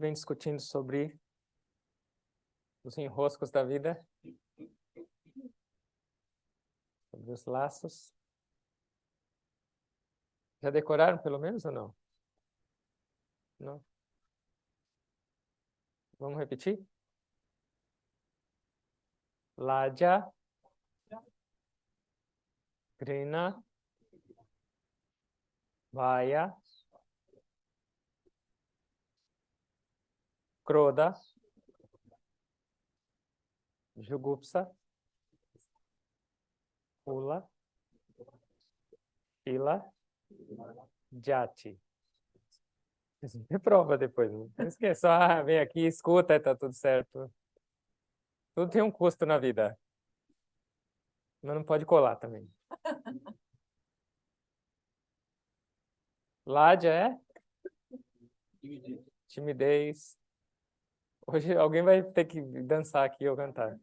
vem discutindo sobre os enroscos da vida, sobre os laços. Já decoraram pelo menos ou não? Não? Vamos repetir? Laja, Grina, Vaya, Krodha, Jugupsa, Kula, Shila, Jati. Me prova depois, não esqueça, vem aqui, escuta, tá tudo certo. Tudo tem um custo na vida. Mas não pode colar também. Ládia é? Timidez. Hoje alguém vai ter que dançar aqui ou cantar.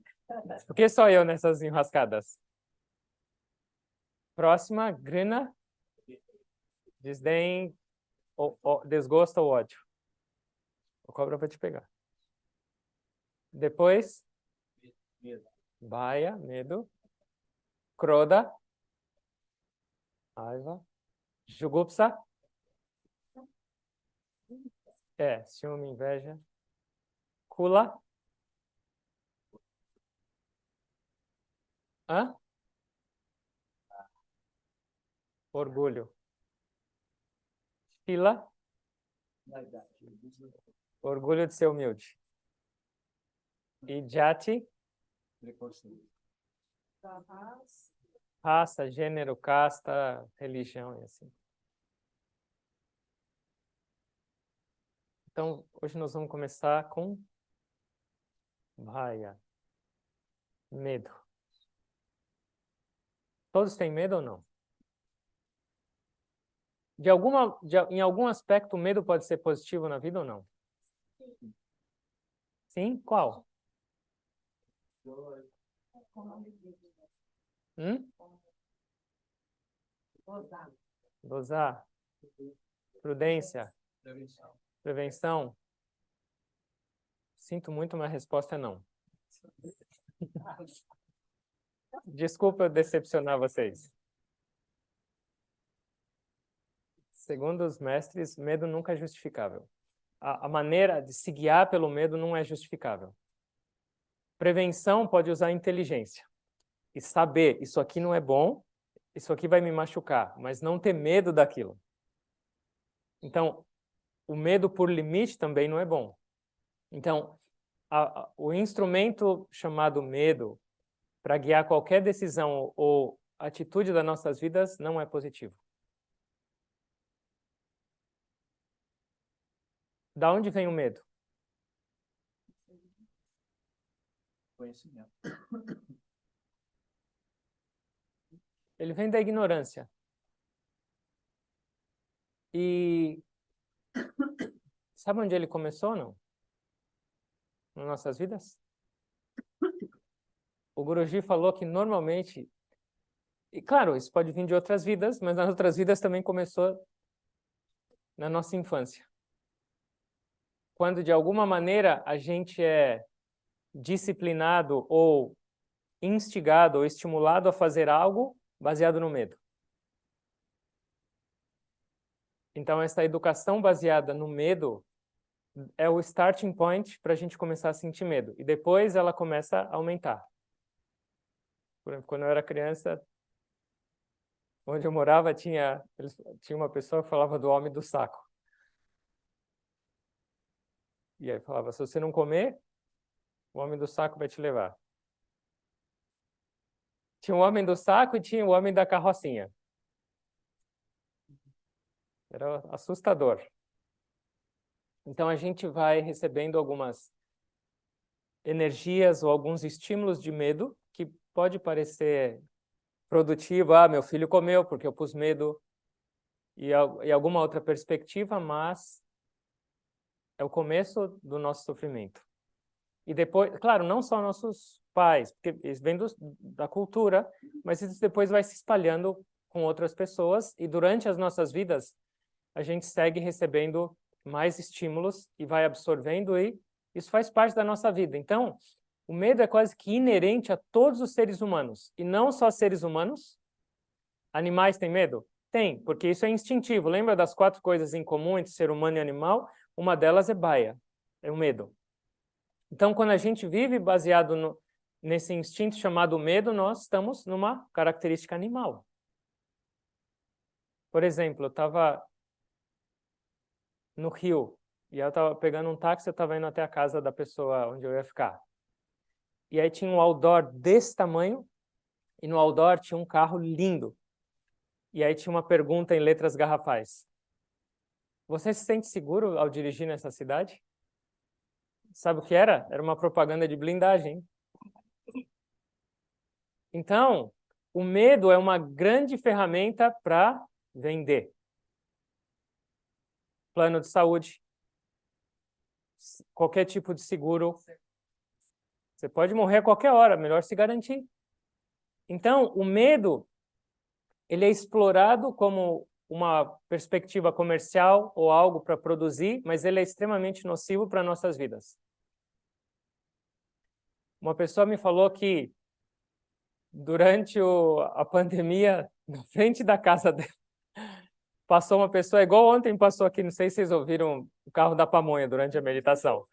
Por que só eu nessas enrascadas? Próxima, grina, desdém, desgosto ou ódio. A cobra vai te pegar. Depois, Bhaya, medo. Krodha, raiva. Jugupsa, ciúme, inveja. Kula, orgulho. Shila, orgulho de ser humilde. E Jati, raça, gênero, casta, religião e assim. Então, hoje nós vamos começar com Bhaya, medo. Todos têm medo ou não? Em algum aspecto, o medo pode ser positivo na vida ou não? Sim? Qual? Dosar. Prudência. Prevenção. Sinto muito, mas a resposta é não. Desculpa eu decepcionar vocês. Segundo os mestres, medo nunca é justificável. A maneira de se guiar pelo medo não é justificável. Prevenção pode usar inteligência e saber, isso aqui não é bom, isso aqui vai me machucar, mas não ter medo daquilo. Então, o medo por limite também não é bom. Então, o instrumento chamado medo para guiar qualquer decisão ou atitude das nossas vidas não é positivo. Da onde vem o medo? Conhecimento. Ele vem da ignorância. E sabe onde ele começou, não? Nas nossas vidas? O Guruji falou que normalmente, e claro, isso pode vir de outras vidas, mas nas outras vidas também começou na nossa infância. Quando de alguma maneira a gente é disciplinado ou instigado ou estimulado a fazer algo baseado no medo. Então, essa educação baseada no medo é o starting point para a gente começar a sentir medo. E depois ela começa a aumentar. Por exemplo, quando eu era criança, onde eu morava, tinha uma pessoa que falava do homem do saco. E aí falava, se você não comer, o homem do saco vai te levar. Tinha o homem do saco e tinha o homem da carrocinha. Era assustador. Então, a gente vai recebendo algumas energias ou alguns estímulos de medo que pode parecer produtivo. Ah, meu filho comeu porque eu pus medo. E alguma outra perspectiva, mas é o começo do nosso sofrimento. E depois, claro, não só nossos pais, porque isso vem da cultura, mas isso depois vai se espalhando com outras pessoas e durante as nossas vidas a gente segue recebendo mais estímulos e vai absorvendo, e isso faz parte da nossa vida. Então, o medo é quase que inerente a todos os seres humanos, e não só seres humanos. Animais têm medo? Tem, porque isso é instintivo. Lembra das 4 coisas em comum entre ser humano e animal? Uma delas é baia, é o medo. Então, quando a gente vive baseado nesse instinto chamado medo, nós estamos numa característica animal. Por exemplo, eu estava no Rio, e eu estava pegando um táxi, eu estava indo até a casa da pessoa onde eu ia ficar. E aí tinha um outdoor desse tamanho, e no outdoor tinha um carro lindo. E aí tinha uma pergunta em letras garrafais. Você se sente seguro ao dirigir nessa cidade? Sabe o que era? Era uma propaganda de blindagem. Então, o medo é uma grande ferramenta para vender. Plano de saúde, qualquer tipo de seguro. Você pode morrer a qualquer hora, melhor se garantir. Então, o medo, ele é explorado como uma perspectiva comercial ou algo para produzir, mas ele é extremamente nocivo para nossas vidas. Uma pessoa me falou que durante a pandemia, na frente da casa dela, passou uma pessoa, igual ontem passou aqui, não sei se vocês ouviram o carro da pamonha durante a meditação.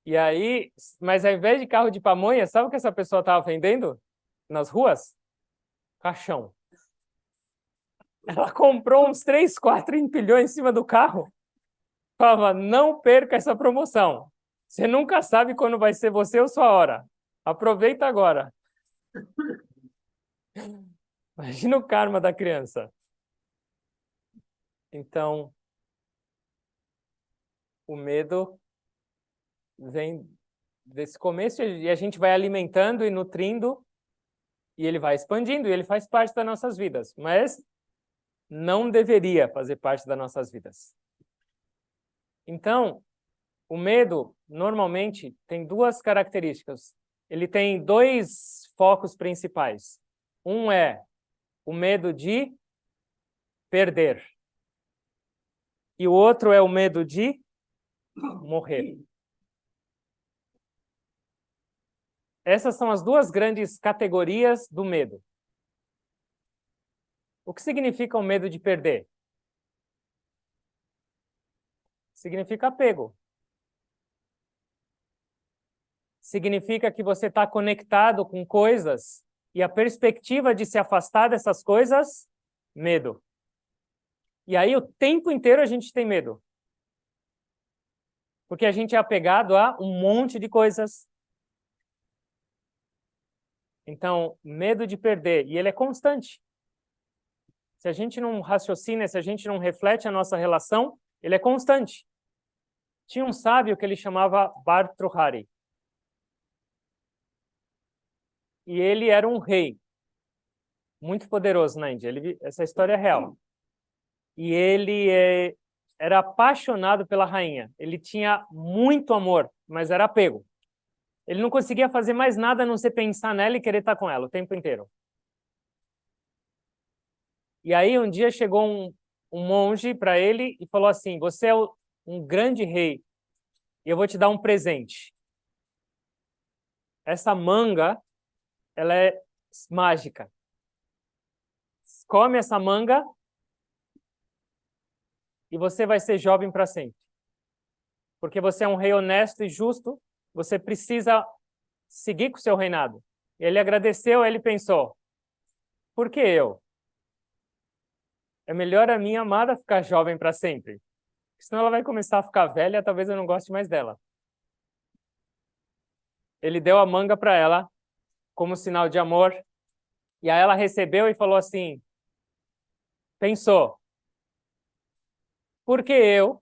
E aí, mas ao invés de carro de pamonha, sabe o que essa pessoa estava vendendo nas ruas? Caixão. Ela comprou uns 3, 4 empilhões em cima do carro. Falava, não perca essa promoção. Você nunca sabe quando vai ser você ou sua hora. Aproveita agora. Imagina o karma da criança. Então, o medo vem desse começo e a gente vai alimentando e nutrindo e ele vai expandindo e ele faz parte das nossas vidas, mas não deveria fazer parte das nossas vidas. Então, o medo normalmente tem 2 características. Ele tem 2 focos principais. Um é o medo de perder e o outro é o medo de morrer. Essas são as 2 grandes categorias do medo. O que significa o medo de perder? Significa apego. Significa que você está conectado com coisas e a perspectiva de se afastar dessas coisas, medo. E aí o tempo inteiro a gente tem medo. Porque a gente é apegado a um monte de coisas. Então, medo de perder, e ele é constante. Se a gente não raciocina, se a gente não reflete a nossa relação, ele é constante. Tinha um sábio que ele chamava Bhartrhari. E ele era um rei muito poderoso na Índia. Essa história é real. E ele era apaixonado pela rainha. Ele tinha muito amor, mas era apego. Ele não conseguia fazer mais nada a não ser pensar nela e querer estar com ela o tempo inteiro. E aí um dia chegou um monge para ele e falou assim, você é um grande rei e eu vou te dar um presente. Essa manga, ela é mágica. Come essa manga e você vai ser jovem para sempre. Porque você é um rei honesto e justo, você precisa seguir com o seu reinado. Ele agradeceu, ele pensou, por que eu? É melhor a minha amada ficar jovem para sempre. Senão ela vai começar a ficar velha, talvez eu não goste mais dela. Ele deu a manga para ela como sinal de amor, e aí ela recebeu e falou assim, pensou, por que eu?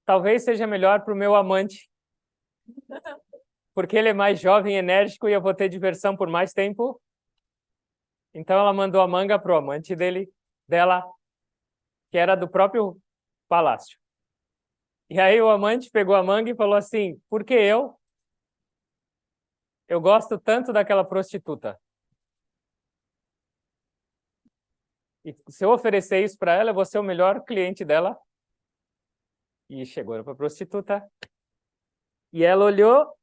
Talvez seja melhor para o meu amante, porque ele é mais jovem e enérgico e eu vou ter diversão por mais tempo. Então ela mandou a manga para o amante dela, que era do próprio palácio. E aí o amante pegou a manga e falou assim, por que eu? Eu gosto tanto daquela prostituta. E se eu oferecer isso para ela, eu vou ser o melhor cliente dela. E chegou para a prostituta. E ela olhou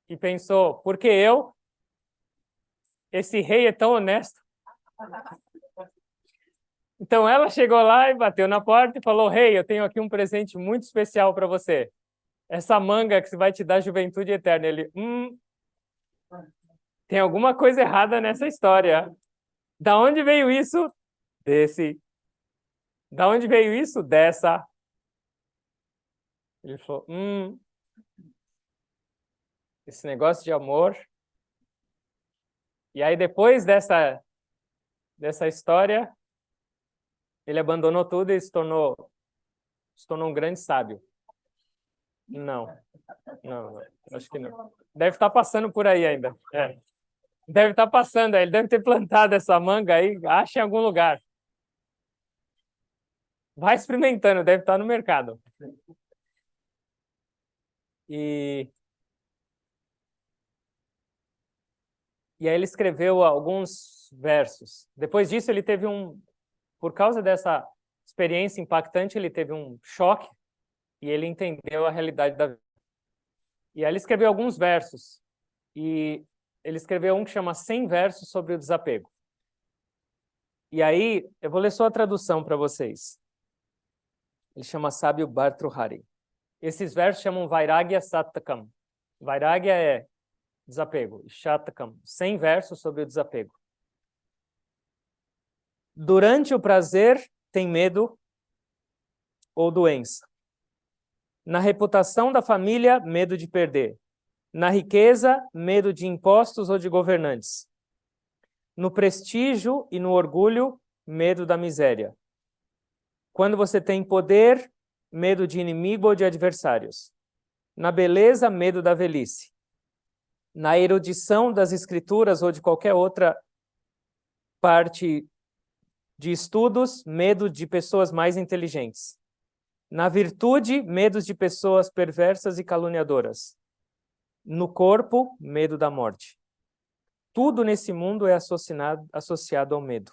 e pensou, por que eu? Esse rei é tão honesto. Então ela chegou lá e bateu na porta e falou, rei, eu tenho aqui um presente muito especial para você. Essa manga que vai te dar juventude eterna. Ele, tem alguma coisa errada nessa história. Da onde veio isso? Desse. Da onde veio isso? Dessa. Ele falou, esse negócio de amor. E aí depois dessa história, ele abandonou tudo e se tornou um grande sábio. Não, acho que não. Deve estar passando por aí ainda. É. Deve estar passando aí. Ele deve ter plantado essa manga aí, acha em algum lugar. Vai experimentando, deve estar no mercado. E aí ele escreveu alguns versos. Depois disso, ele teve por causa dessa experiência impactante, ele teve um choque e ele entendeu a realidade da vida. E aí ele escreveu alguns versos. E ele escreveu um que chama 100 versos sobre o desapego. E aí, eu vou ler só a tradução para vocês. Ele chama Sábio Bhartrhari. Esses versos chamam Vairagya Satakam. Vairagya é desapego. Shatakam, 100 versos sobre o desapego. Durante o prazer, tem medo ou doença. Na reputação da família, medo de perder. Na riqueza, medo de impostos ou de governantes. No prestígio e no orgulho, medo da miséria. Quando você tem poder, medo de inimigo ou de adversários. Na beleza, medo da velhice. Na erudição das escrituras ou de qualquer outra parte de estudos, medo de pessoas mais inteligentes. Na virtude, medos de pessoas perversas e caluniadoras. No corpo, medo da morte. Tudo nesse mundo é associado ao medo.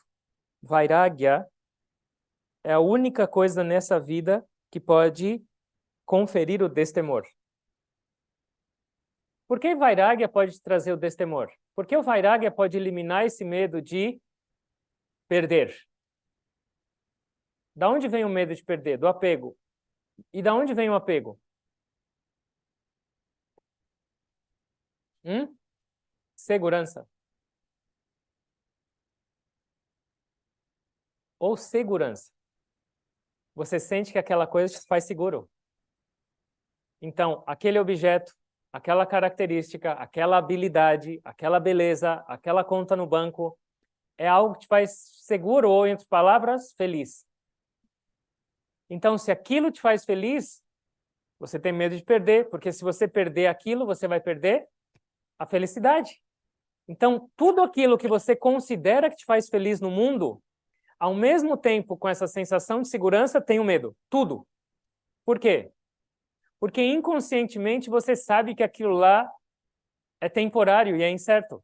Vairagya é a única coisa nessa vida que pode conferir o destemor. Por que Vairagya pode trazer o destemor? Por que o Vairagya pode eliminar esse medo de perder? Da onde vem o medo de perder? Do apego. E da onde vem o apego? Segurança. Ou segurança. Você sente que aquela coisa te faz seguro. Então, aquele objeto, aquela característica, aquela habilidade, aquela beleza, aquela conta no banco, é algo que te faz seguro ou, entre palavras, feliz. Então, se aquilo te faz feliz, você tem medo de perder, porque se você perder aquilo, você vai perder a felicidade. Então, tudo aquilo que você considera que te faz feliz no mundo, ao mesmo tempo com essa sensação de segurança, tem o medo. Tudo. Por quê? Porque inconscientemente você sabe que aquilo lá é temporário e é incerto.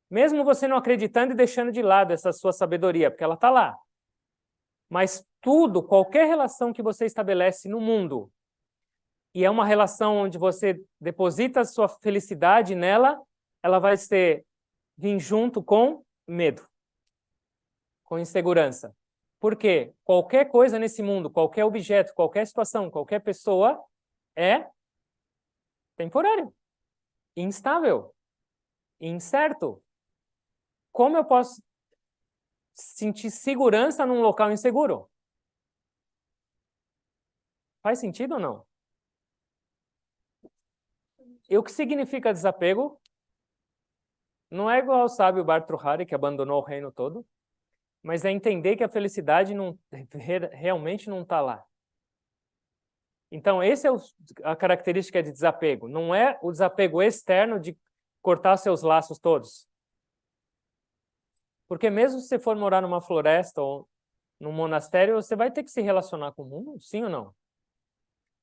Mesmo você não acreditando e deixando de lado essa sua sabedoria, porque ela está lá. Mas tudo, qualquer relação que você estabelece no mundo, e é uma relação onde você deposita a sua felicidade nela, ela vai vir junto com medo, com insegurança. Por quê? Qualquer coisa nesse mundo, qualquer objeto, qualquer situação, qualquer pessoa é temporário, instável, incerto. Como eu posso sentir segurança num local inseguro? Faz sentido ou não? E o que significa desapego? Não é igual ao sábio Bhartrhari, que abandonou o reino todo, mas é entender que a felicidade realmente não está lá. Então, essa é a característica de desapego. Não é o desapego externo de cortar seus laços todos. Porque mesmo se você for morar numa floresta ou num monastério, você vai ter que se relacionar com o mundo, sim ou não?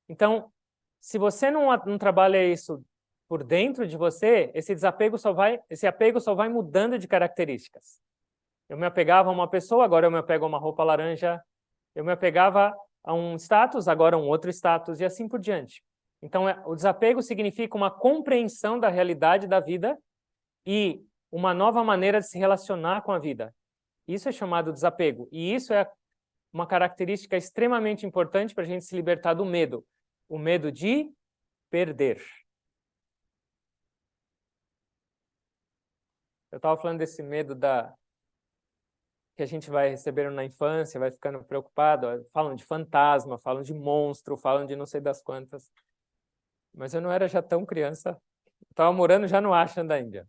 Então, se você não trabalha isso por dentro de você, esse apego só vai mudando de características. Eu me apegava a uma pessoa, agora eu me apego a uma roupa laranja. Eu me apegava a um status, agora um outro status, e assim por diante. Então, o desapego significa uma compreensão da realidade da vida e uma nova maneira de se relacionar com a vida. Isso é chamado desapego. E isso é uma característica extremamente importante para a gente se libertar do medo. O medo de perder. Eu estava falando desse medo que a gente vai recebendo na infância, vai ficando preocupado. Falam de fantasma, falam de monstro, falam de não sei das quantas. Mas eu não era já tão criança. Eu estava morando já no Ashram da Índia,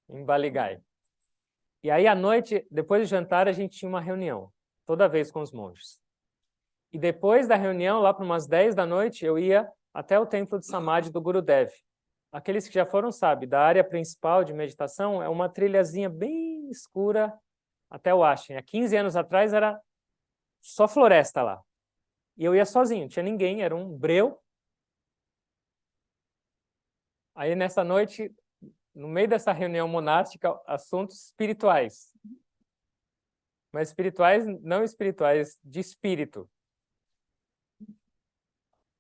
em Baligai. E aí, à noite, depois do jantar, a gente tinha uma reunião, toda vez com os monges. E depois da reunião, lá para umas 10 da noite, eu ia até o templo de Samadhi do Gurudev. Aqueles que já foram sabem, da área principal de meditação é uma trilhazinha bem escura até o Ashram. Há 15 anos atrás era só floresta lá. E eu ia sozinho, não tinha ninguém, era um breu. Aí nessa noite, no meio dessa reunião monástica, assuntos espirituais. Mas espirituais, não espirituais, de espírito.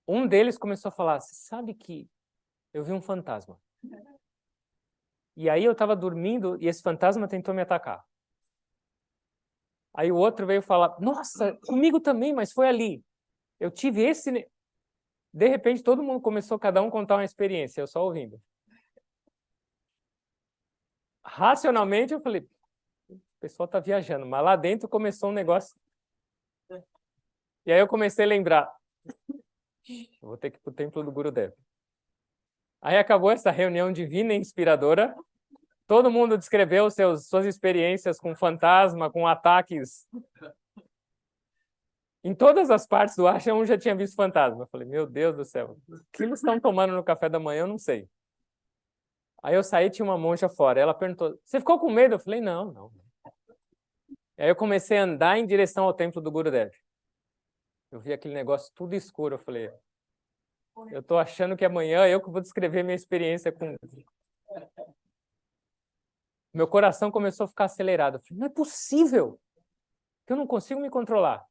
Um deles começou a falar, você sabe que eu vi um fantasma. E aí eu estava dormindo e esse fantasma tentou me atacar. Aí o outro veio falar, nossa, comigo também, mas foi ali. Eu tive esse... De repente todo mundo começou, cada um contar uma experiência, eu só ouvindo. Racionalmente eu falei, o pessoal está viajando, mas lá dentro começou um negócio. E aí eu comecei a lembrar, eu vou ter que ir para o templo do Gurudev. Aí acabou essa reunião divina e inspiradora. Todo mundo descreveu suas experiências com fantasma, com ataques. Em todas as partes do ashram, eu já tinha visto fantasma. Eu falei, meu Deus do céu, o que eles estão tomando no café da manhã, eu não sei. Aí eu saí, tinha uma monja fora. Ela perguntou, você ficou com medo? Eu falei, não, não. Aí eu comecei a andar em direção ao templo do Gurudev. Eu vi aquele negócio tudo escuro. Eu falei, eu estou achando que amanhã eu que vou descrever minha experiência com... Meu coração começou a ficar acelerado. Eu falei, não é possível que eu não consigo me controlar.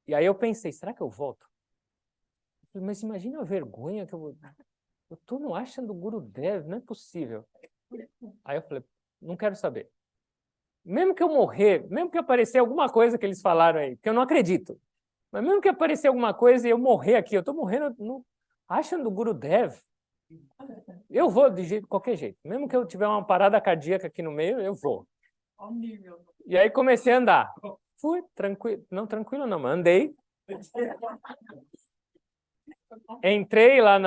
E aí eu pensei, será que eu volto? Eu falei, mas imagina a vergonha que eu vou... Eu estou no ashram do Gurudev, não é possível. Aí eu falei, não quero saber. Mesmo que eu morrer, mesmo que aparecer alguma coisa que eles falaram aí, que eu não acredito, mas mesmo que aparecer alguma coisa e eu morrer aqui, eu estou morrendo no ashram do Gurudev, eu vou de qualquer jeito. Mesmo que eu tiver uma parada cardíaca aqui no meio, eu vou. E aí comecei a andar. Fui tranquilo, não, mas andei. Entrei lá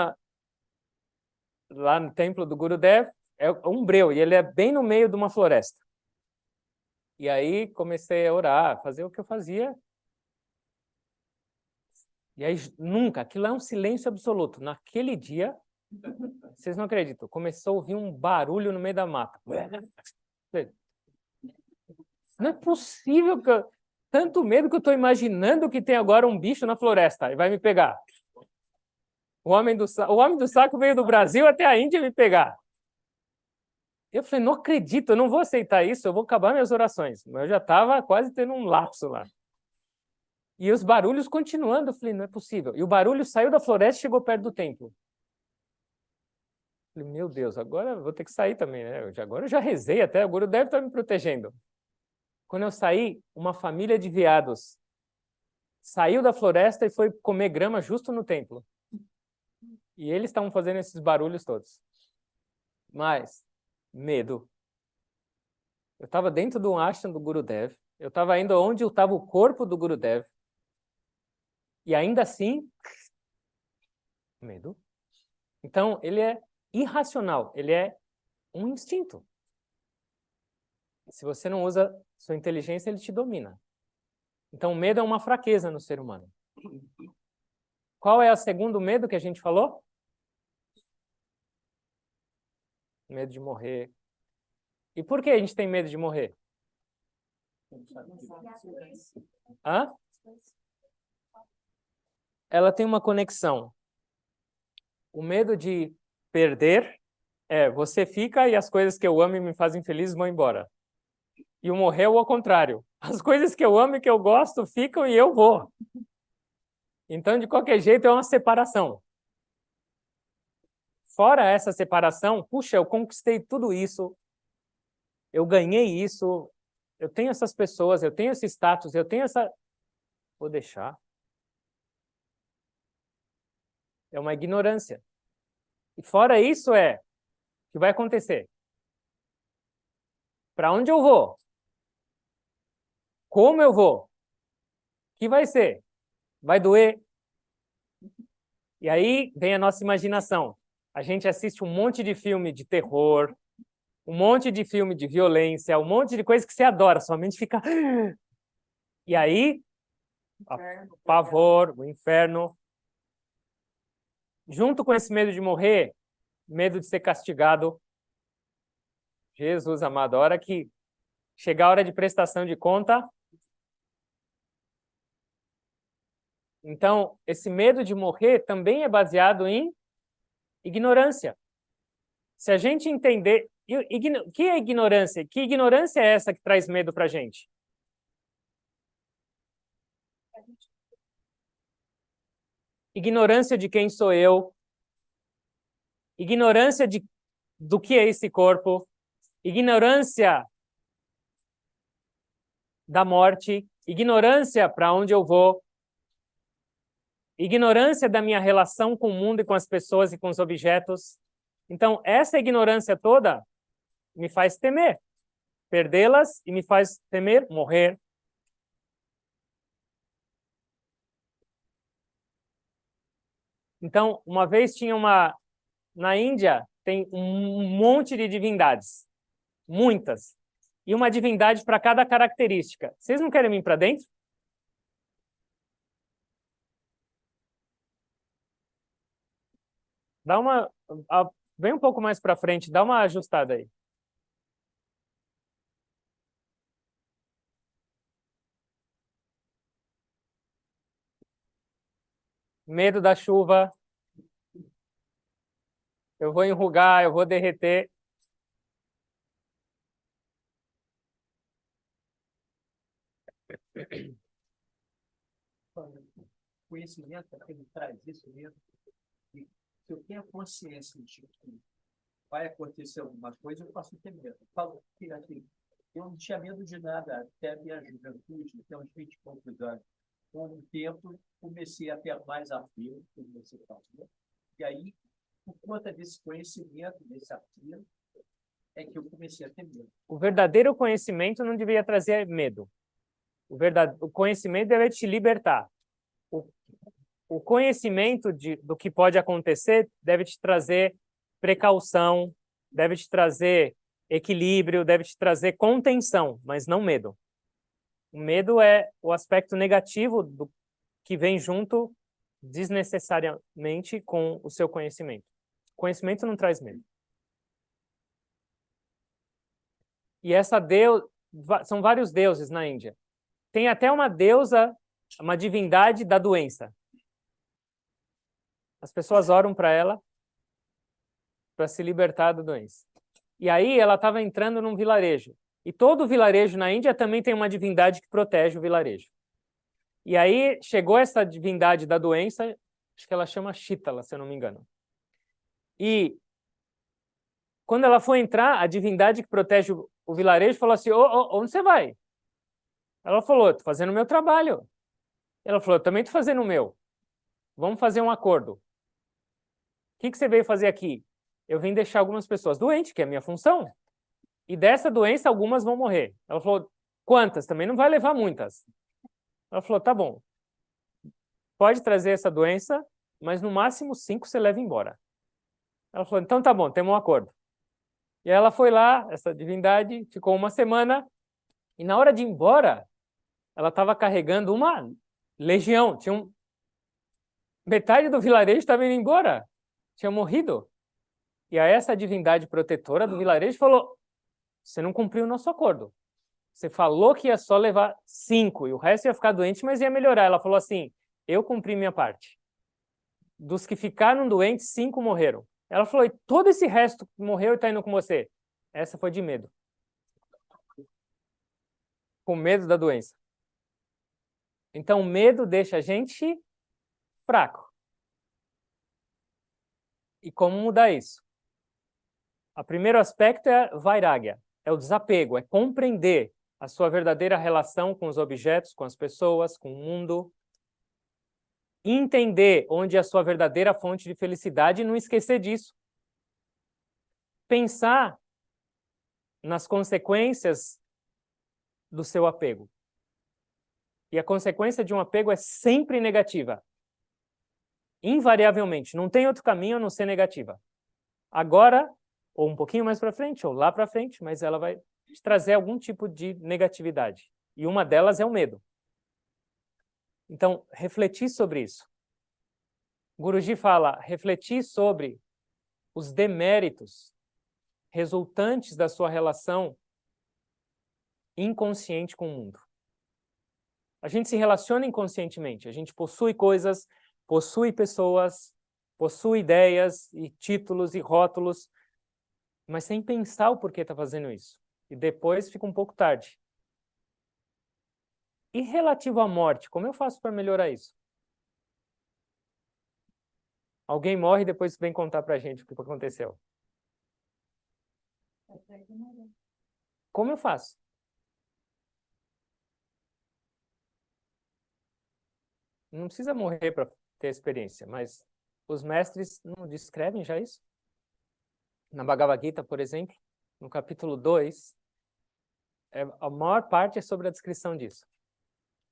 no templo do Gurudev, é um breu, e ele é bem no meio de uma floresta. E aí comecei a orar, fazer o que eu fazia. E aí nunca, aquilo é um silêncio absoluto. Naquele dia, vocês não acreditam, começou a ouvir um barulho no meio da mata. Não é possível que tanto medo que eu estou imaginando que tem agora um bicho na floresta e vai me pegar. O homem do saco veio do Brasil até a Índia me pegar. Eu falei, não acredito, eu não vou aceitar isso, eu vou acabar minhas orações. Mas eu já estava quase tendo um lapso lá. E os barulhos continuando, eu falei, não é possível. E o barulho saiu da floresta e chegou perto do templo. Eu falei, meu Deus, agora eu vou ter que sair também, né? Agora eu já rezei até, o Guru deve estar me protegendo. Quando eu saí, uma família de veados saiu da floresta e foi comer grama justo no templo. E eles estavam fazendo esses barulhos todos. Mas, medo. Eu estava dentro do ashram do Gurudev, eu estava indo onde estava o corpo do Gurudev, e ainda assim, medo. Então, ele é irracional, ele é um instinto. Se você não usa sua inteligência, ele te domina. Então, o medo é uma fraqueza no ser humano. Qual é o segundo medo que a gente falou? Medo de morrer. E por que a gente tem medo de morrer? Hã? Ela tem uma conexão. O medo de perder é você fica e as coisas que eu amo e me fazem feliz vão embora. E o morrer é o contrário. As coisas que eu amo e que eu gosto ficam e eu vou. Então, de qualquer jeito, é uma separação. Fora essa separação, puxa, eu conquistei tudo isso, eu ganhei isso, eu tenho essas pessoas, eu tenho esse status, eu tenho essa... Vou deixar. É uma ignorância. E fora isso o que vai acontecer? Para onde eu vou? Como eu vou? O que vai ser? Vai doer? E aí vem a nossa imaginação. A gente assiste um monte de filme de terror, um monte de filme de violência, um monte de coisa que você adora, sua mente fica... E aí, o pavor, o inferno. Junto com esse medo de morrer, medo de ser castigado. Jesus amado, a hora que chegar a hora de prestação de conta... Então, esse medo de morrer também é baseado em ignorância. Se a gente entender... O que é ignorância? Que ignorância é essa que traz medo para a gente? Ignorância de quem sou eu. Ignorância do que é esse corpo. Ignorância da morte. Ignorância para onde eu vou. Ignorância da minha relação com o mundo e com as pessoas e com os objetos. Então, essa ignorância toda me faz temer. Perdê-las e me faz temer morrer. Então, uma vez tinha na Índia, tem um monte de divindades. Muitas. E uma divindade para cada característica. Vocês não querem vir para dentro? Dá uma... Vem um pouco mais para frente, dá uma ajustada aí. Medo da chuva. Eu vou enrugar, eu vou derreter. Conhecimento é que ele traz isso mesmo. E se eu tenho a consciência de que vai acontecer alguma coisa, eu posso ter medo. Eu falo que assim, eu não tinha medo de nada até a minha juventude, até uns 20 e poucos anos. Com o tempo, comecei a ter mais apelo, como você falou. E aí, por conta desse conhecimento, desse apelo, é que eu comecei a ter medo. O verdadeiro conhecimento não deveria trazer medo. O conhecimento deve te libertar. O conhecimento do que pode acontecer deve te trazer precaução, deve te trazer equilíbrio, deve te trazer contenção, mas não medo. O medo é o aspecto negativo que vem junto desnecessariamente com o seu conhecimento. O conhecimento não traz medo. E são vários deuses na Índia. Tem até uma deusa, uma divindade da doença. As pessoas oram para ela para se libertar da doença. E aí ela estava entrando num vilarejo. E todo vilarejo na Índia também tem uma divindade que protege o vilarejo. E aí chegou essa divindade da doença, acho que ela chama Shítala, se eu não me engano. E quando ela foi entrar, a divindade que protege o vilarejo falou assim, onde você vai? Ela falou, estou fazendo o meu trabalho. Ela falou, eu também estou fazendo o meu. Vamos fazer um acordo. O que você veio fazer aqui? Eu vim deixar algumas pessoas doentes, que é a minha função. E dessa doença, algumas vão morrer. Ela falou, quantas? Também não vai levar muitas. Ela falou, tá bom. Pode trazer essa doença, mas no máximo 5 você leva embora. Ela falou, então tá bom, temos um acordo. E ela foi lá, essa divindade, ficou uma semana, e na hora de ir embora, ela estava carregando uma legião. Metade do vilarejo estava indo embora. Tinha morrido. E aí essa divindade protetora do vilarejo falou, você não cumpriu o nosso acordo. Você falou que ia só levar 5 e o resto ia ficar doente, mas ia melhorar. Ela falou assim, eu cumpri minha parte. Dos que ficaram doentes, 5 morreram. Ela falou, e todo esse resto que morreu e está indo com você? Essa foi de medo. Com medo da doença. Então, o medo deixa a gente fraco. E como mudar isso? O primeiro aspecto é vairagya, é o desapego, é compreender a sua verdadeira relação com os objetos, com as pessoas, com o mundo. Entender onde é a sua verdadeira fonte de felicidade e não esquecer disso. Pensar nas consequências do seu apego. E a consequência de um apego é sempre negativa. Invariavelmente. Não tem outro caminho a não ser negativa. Agora, ou um pouquinho mais para frente, ou lá para frente, mas ela vai te trazer algum tipo de negatividade. E uma delas é o medo. Então, refletir sobre isso. Guruji fala, refletir sobre os deméritos resultantes da sua relação inconsciente com o mundo. A gente se relaciona inconscientemente, a gente possui coisas, possui pessoas, possui ideias e títulos e rótulos, mas sem pensar o porquê está fazendo isso. E depois fica um pouco tarde. E relativo à morte, como eu faço para melhorar isso? Alguém morre e depois vem contar para a gente o que aconteceu. Como eu faço? Não precisa morrer para ter experiência, mas os mestres não descrevem já isso? Na Bhagavad Gita, por exemplo, no capítulo 2, a maior parte é sobre a descrição disso.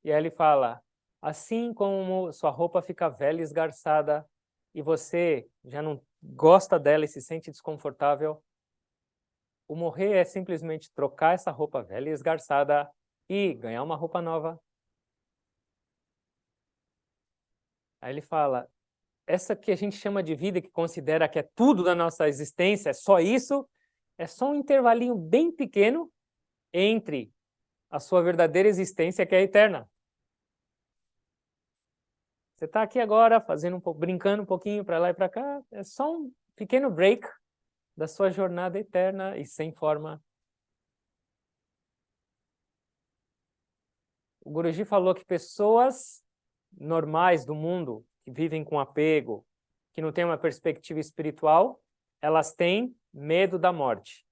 E aí ele fala, assim como sua roupa fica velha e esgarçada e você já não gosta dela e se sente desconfortável, o morrer é simplesmente trocar essa roupa velha e esgarçada e ganhar uma roupa nova. Aí ele fala, essa que a gente chama de vida, que considera que é tudo da nossa existência, é só isso, é só um intervalinho bem pequeno entre a sua verdadeira existência, que é eterna. Você está aqui agora, fazendo brincando um pouquinho para lá e para cá, é só um pequeno break da sua jornada eterna e sem forma. O Guruji falou que pessoas normais do mundo, que vivem com apego, que não têm uma perspectiva espiritual, elas têm medo da morte.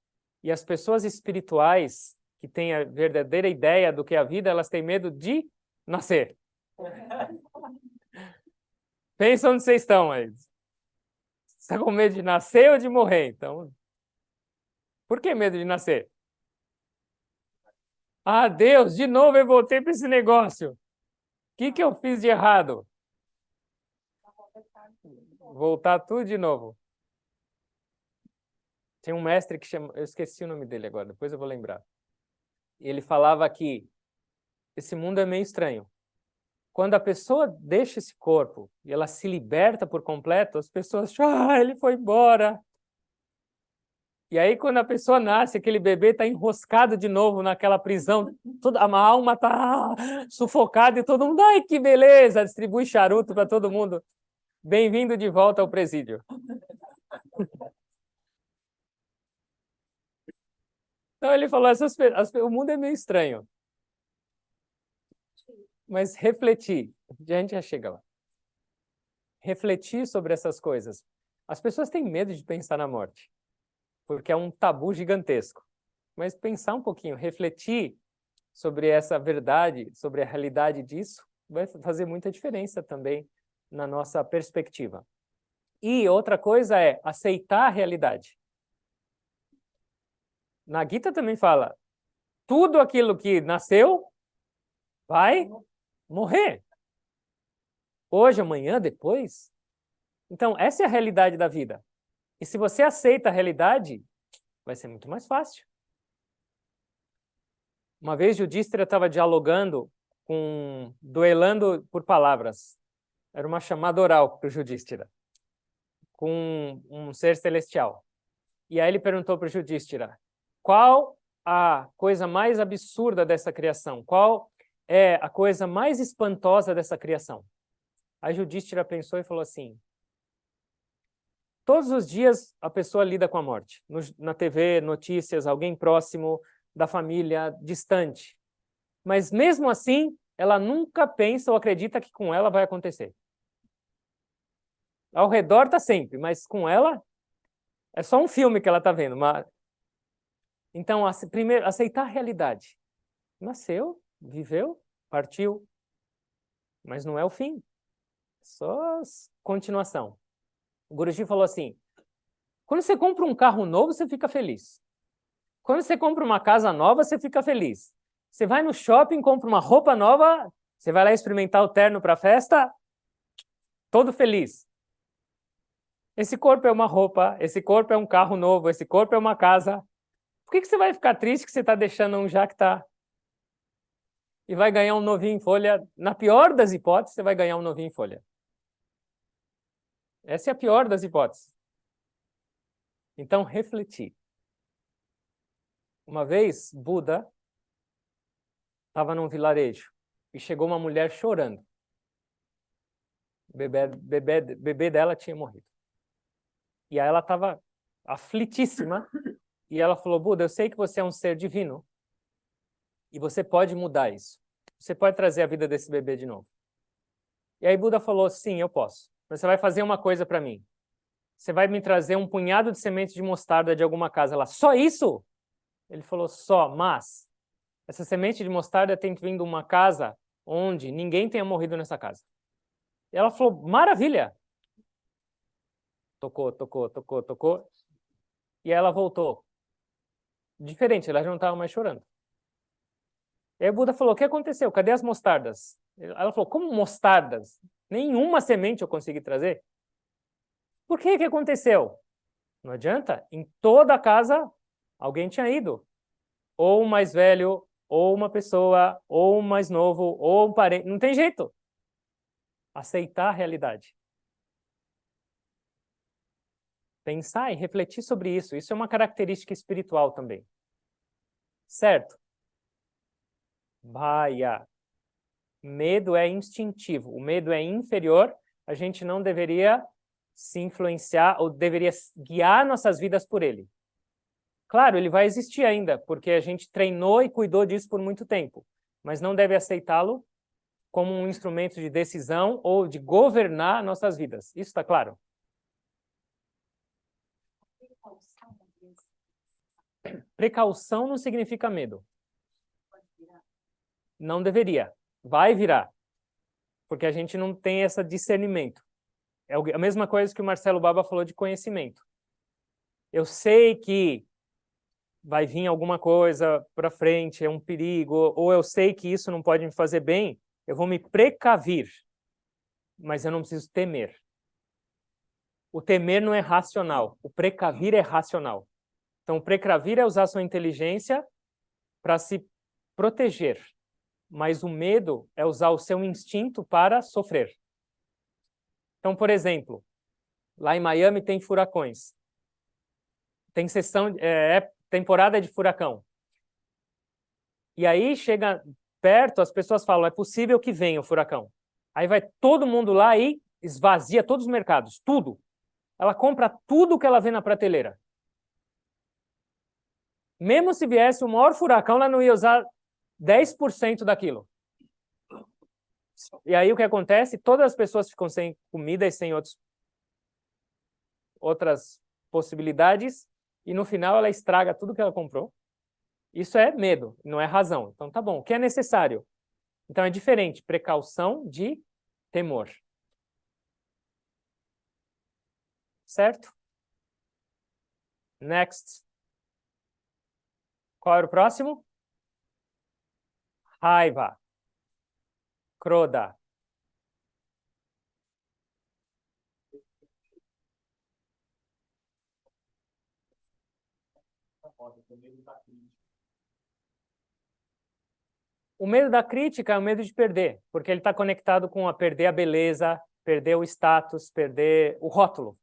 E as pessoas espirituais, que têm a verdadeira ideia do que é a vida, elas têm medo de nascer. Pensa onde vocês estão aí. Você está com medo de nascer ou de morrer? Então, por que medo de nascer? Ah, Deus, de novo eu voltei para esse negócio. O que eu fiz de errado? Voltar tudo de novo. Tem um mestre que chama, eu esqueci o nome dele agora, depois eu vou lembrar. Ele falava que esse mundo é meio estranho. Quando a pessoa deixa esse corpo e ela se liberta por completo, as pessoas acham, ele foi embora. E aí, quando a pessoa nasce, aquele bebê está enroscado de novo naquela prisão, a alma está sufocada e todo mundo, ai, que beleza, distribui charuto para todo mundo. Bem-vindo de volta ao presídio. Então ele falou, o mundo é meio estranho. Mas refletir, a gente já chega lá. Refletir sobre essas coisas. As pessoas têm medo de pensar na morte, porque é um tabu gigantesco. Mas pensar um pouquinho, refletir sobre essa verdade, sobre a realidade disso, vai fazer muita diferença também na nossa perspectiva. E outra coisa é aceitar a realidade. Na Gita também fala, tudo aquilo que nasceu vai morrer. Hoje, amanhã, depois. Então, essa é a realidade da vida. E se você aceita a realidade, vai ser muito mais fácil. Uma vez Yudhishthira estava dialogando, duelando por palavras. Era uma chamada oral para o Yudhishthira, com um ser celestial. E aí ele perguntou para o Yudhishthira, qual a coisa mais absurda dessa criação? Qual é a coisa mais espantosa dessa criação? Aí Yudhishthira pensou e falou assim, todos os dias a pessoa lida com a morte. Na TV, notícias, alguém próximo da família, distante. Mas mesmo assim, ela nunca pensa ou acredita que com ela vai acontecer. Ao redor tá sempre, mas com ela é só um filme que ela tá vendo. Então, primeiro, aceitar a realidade. Nasceu, viveu, partiu, mas não é o fim. Só continuação. O Guruji falou assim, quando você compra um carro novo, você fica feliz. Quando você compra uma casa nova, você fica feliz. Você vai no shopping, compra uma roupa nova, você vai lá experimentar o terno para a festa, todo feliz. Esse corpo é uma roupa, esse corpo é um carro novo, esse corpo é uma casa. Por que você vai ficar triste que você está deixando um já que está? E vai ganhar um novinho em folha? Na pior das hipóteses, você vai ganhar um novinho em folha. Essa é a pior das hipóteses. Então, refletir. Uma vez, Buda estava num vilarejo e chegou uma mulher chorando. O bebê dela tinha morrido. E aí ela estava aflitíssima e ela falou, Buda, eu sei que você é um ser divino e você pode mudar isso. Você pode trazer a vida desse bebê de novo. E aí Buda falou, sim, eu posso. Mas você vai fazer uma coisa para mim. Você vai me trazer um punhado de sementes de mostarda de alguma casa. Ela, só isso? Ele falou, só, mas essa semente de mostarda tem que vir de uma casa onde ninguém tenha morrido nessa casa. E ela falou, maravilha! Tocou, tocou, tocou, tocou. E ela voltou. Diferente, ela já não estava mais chorando. E aí o Buda falou, o que aconteceu? Cadê as mostardas? Ela falou, como mostardas? Nenhuma semente eu consegui trazer. Por que que aconteceu? Não adianta. Em toda a casa, alguém tinha ido. Ou um mais velho, ou uma pessoa, ou um mais novo, ou um parente. Não tem jeito. Aceitar a realidade. Pensar e refletir sobre isso. Isso é uma característica espiritual também. Certo? Bhaya. Medo é instintivo. O medo é inferior. A gente não deveria se influenciar ou deveria guiar nossas vidas por ele. Claro, ele vai existir ainda, porque a gente treinou e cuidou disso por muito tempo, mas não deve aceitá-lo como um instrumento de decisão ou de governar nossas vidas. Isso está claro? Precaução não significa medo. Não deveria. Vai virar. Porque a gente não tem esse discernimento. É a mesma coisa que o Marcelo Baba falou de conhecimento. Eu sei que vai vir alguma coisa para frente, é um perigo, ou eu sei que isso não pode me fazer bem, eu vou me precavir, mas eu não preciso temer. O temer não é racional, o precavir é racional. Então, o precavir é usar sua inteligência para se proteger, mas o medo é usar o seu instinto para sofrer. Então, por exemplo, lá em Miami tem furacões. Tem temporada de furacão. E aí chega perto, as pessoas falam, é possível que venha o furacão. Aí vai todo mundo lá e esvazia todos os mercados, tudo. Ela compra tudo que ela vê na prateleira. Mesmo se viesse o maior furacão, ela não ia usar 10% daquilo. E aí o que acontece? Todas as pessoas ficam sem comida e sem outras possibilidades, e no final ela estraga tudo que ela comprou. Isso é medo, não é razão. Então tá bom, o que é necessário? Então é diferente, precaução de temor. Certo? Next. Qual era o próximo? Raiva. Kroda. O medo da crítica é o medo de perder, porque ele está conectado com perder a beleza, perder o status, perder o rótulo.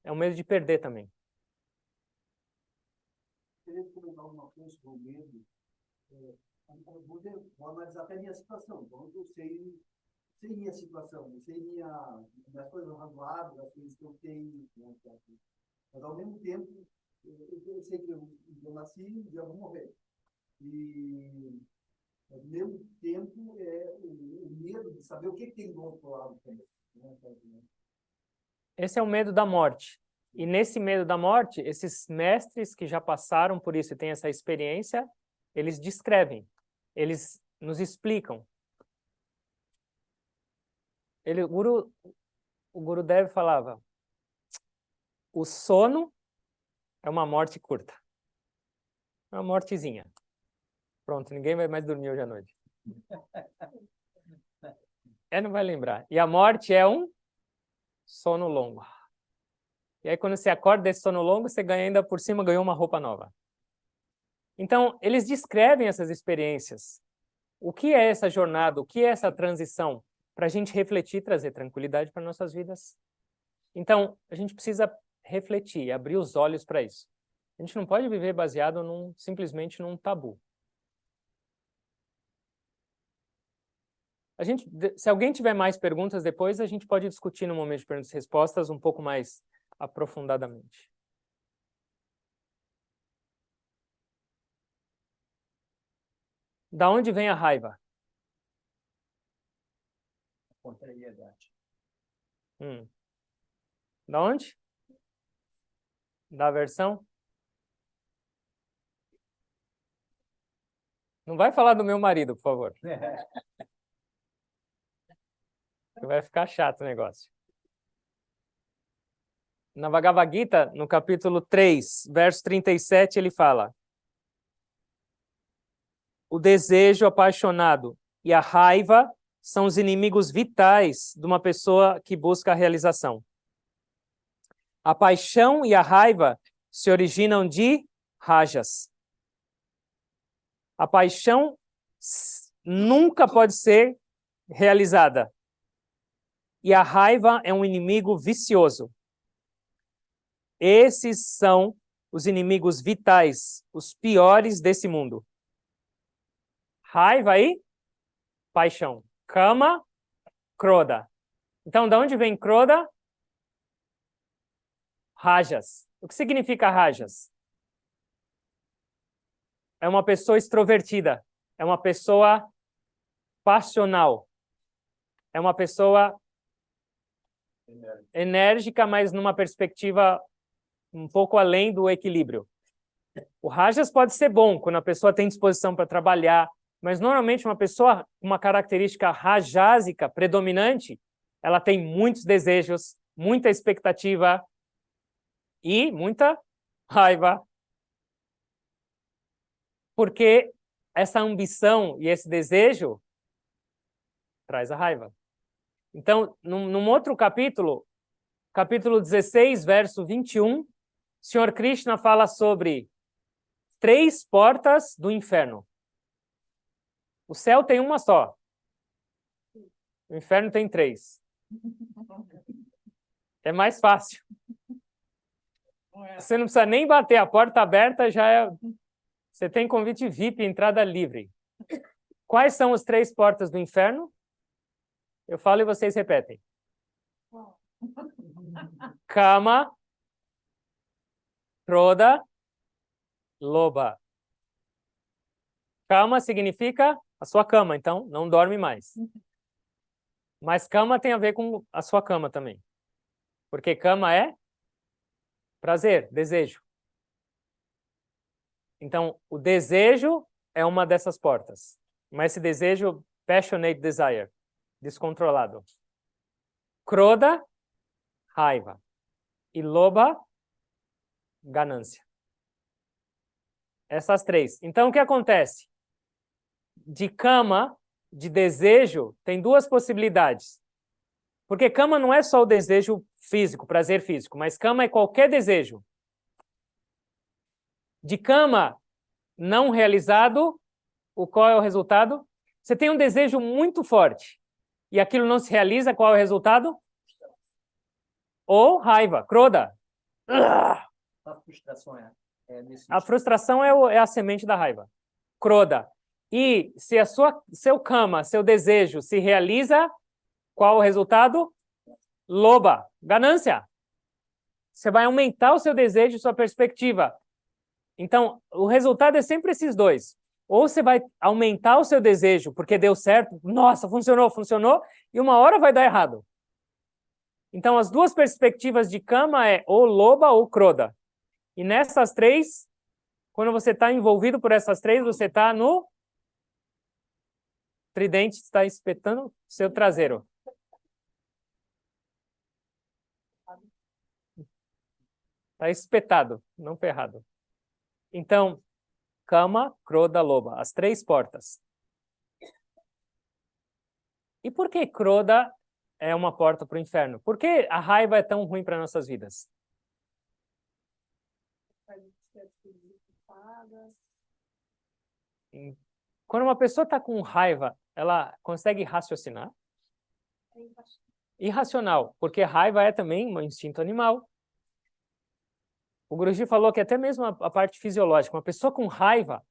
É o medo de perder também. Queria comentar uma coisa sobre o medo. Vou analisar até a minha situação. Quando eu sei minha situação, eu sei minhas coisas razoáveis, as coisas que eu tenho. Mas, ao mesmo tempo, eu sei que eu nasci e eu vou morrer. E Ao mesmo tempo, o medo de saber o que tem do outro lado também. Esse é o medo da morte. E nesse medo da morte, esses mestres que já passaram por isso e têm essa experiência, eles descrevem, eles nos explicam. O Gurudev falava, o sono é uma morte curta. É uma mortezinha. Pronto, ninguém vai mais dormir hoje à noite. Não vai lembrar. E a morte é um sono longo. E aí, quando você acorda desse sono longo, você ganha ainda por cima, ganhou uma roupa nova. Então, eles descrevem essas experiências. O que é essa jornada? O que é essa transição? Para a gente refletir, trazer tranquilidade para nossas vidas. Então, a gente precisa refletir, abrir os olhos para isso. A gente não pode viver baseado simplesmente num tabu. Se alguém tiver mais perguntas depois, a gente pode discutir no momento de perguntas e respostas um pouco mais aprofundadamente. Da onde vem a raiva? Contrariedade. Da onde? Da aversão? Não vai falar do meu marido, por favor. Vai ficar chato o negócio. Na Bhagavad Gita, no capítulo 3, verso 37, ele fala: o desejo apaixonado e a raiva são os inimigos vitais de uma pessoa que busca a realização. A paixão e a raiva se originam de rajas. A paixão nunca pode ser realizada. E a raiva é um inimigo vicioso. Esses são os inimigos vitais, os piores desse mundo. Raiva e paixão. Kama, Krodha. Então, de onde vem Krodha? Rajas. O que significa rajas? É uma pessoa extrovertida. É uma pessoa passional. É uma pessoa enérgica, mas numa perspectiva um pouco além do equilíbrio. O rajas pode ser bom quando a pessoa tem disposição para trabalhar, mas normalmente uma pessoa com uma característica rajásica predominante, ela tem muitos desejos, muita expectativa e muita raiva. Porque essa ambição e esse desejo traz a raiva. Então, num outro capítulo, capítulo 16, verso 21, o Senhor Krishna fala sobre 3 portas do inferno. O céu tem uma só. O inferno tem 3. É mais fácil. Você não precisa nem bater, a porta aberta já é... Você tem convite VIP, entrada livre. Quais são as 3 portas do inferno? Eu falo e vocês repetem. Kama, Krodha, Lobha. Kama significa a sua cama, então não dorme mais. Mas cama tem a ver com a sua cama também. Porque cama é prazer, desejo. Então, o desejo é uma dessas portas. Mas esse desejo, passionate desire, descontrolado. Krodha, raiva. E Lobha, ganância. Essas 3. Então, o que acontece? De kama, de desejo, tem 2 possibilidades. Porque kama não é só o desejo físico, prazer físico, mas kama é qualquer desejo. De kama não realizado, qual é o resultado? Você tem um desejo muito forte e aquilo não se realiza, qual é o resultado? Ou raiva, Krodha. A frustração A frustração é a semente da raiva. Krodha. E se seu kama, seu desejo se realiza, qual o resultado? Lobha, ganância. Você vai aumentar o seu desejo e sua perspectiva. Então, o resultado é sempre esses 2. Ou você vai aumentar o seu desejo porque deu certo, nossa, funcionou, funcionou, e uma hora vai dar errado. Então, as duas perspectivas de kama é ou loba ou kroda. E nessas três, quando você está envolvido por essas três, você está no tridente, está espetando seu traseiro. Está espetado, não ferrado. Então, kama, kroda, loba, as três portas. E por que kroda é uma porta para o inferno? Por que a raiva é tão ruim para nossas vidas? Quando uma pessoa está com raiva, ela consegue raciocinar? Irracional, porque raiva é também um instinto animal. O Guruji falou que até mesmo a parte fisiológica, uma pessoa com raiva,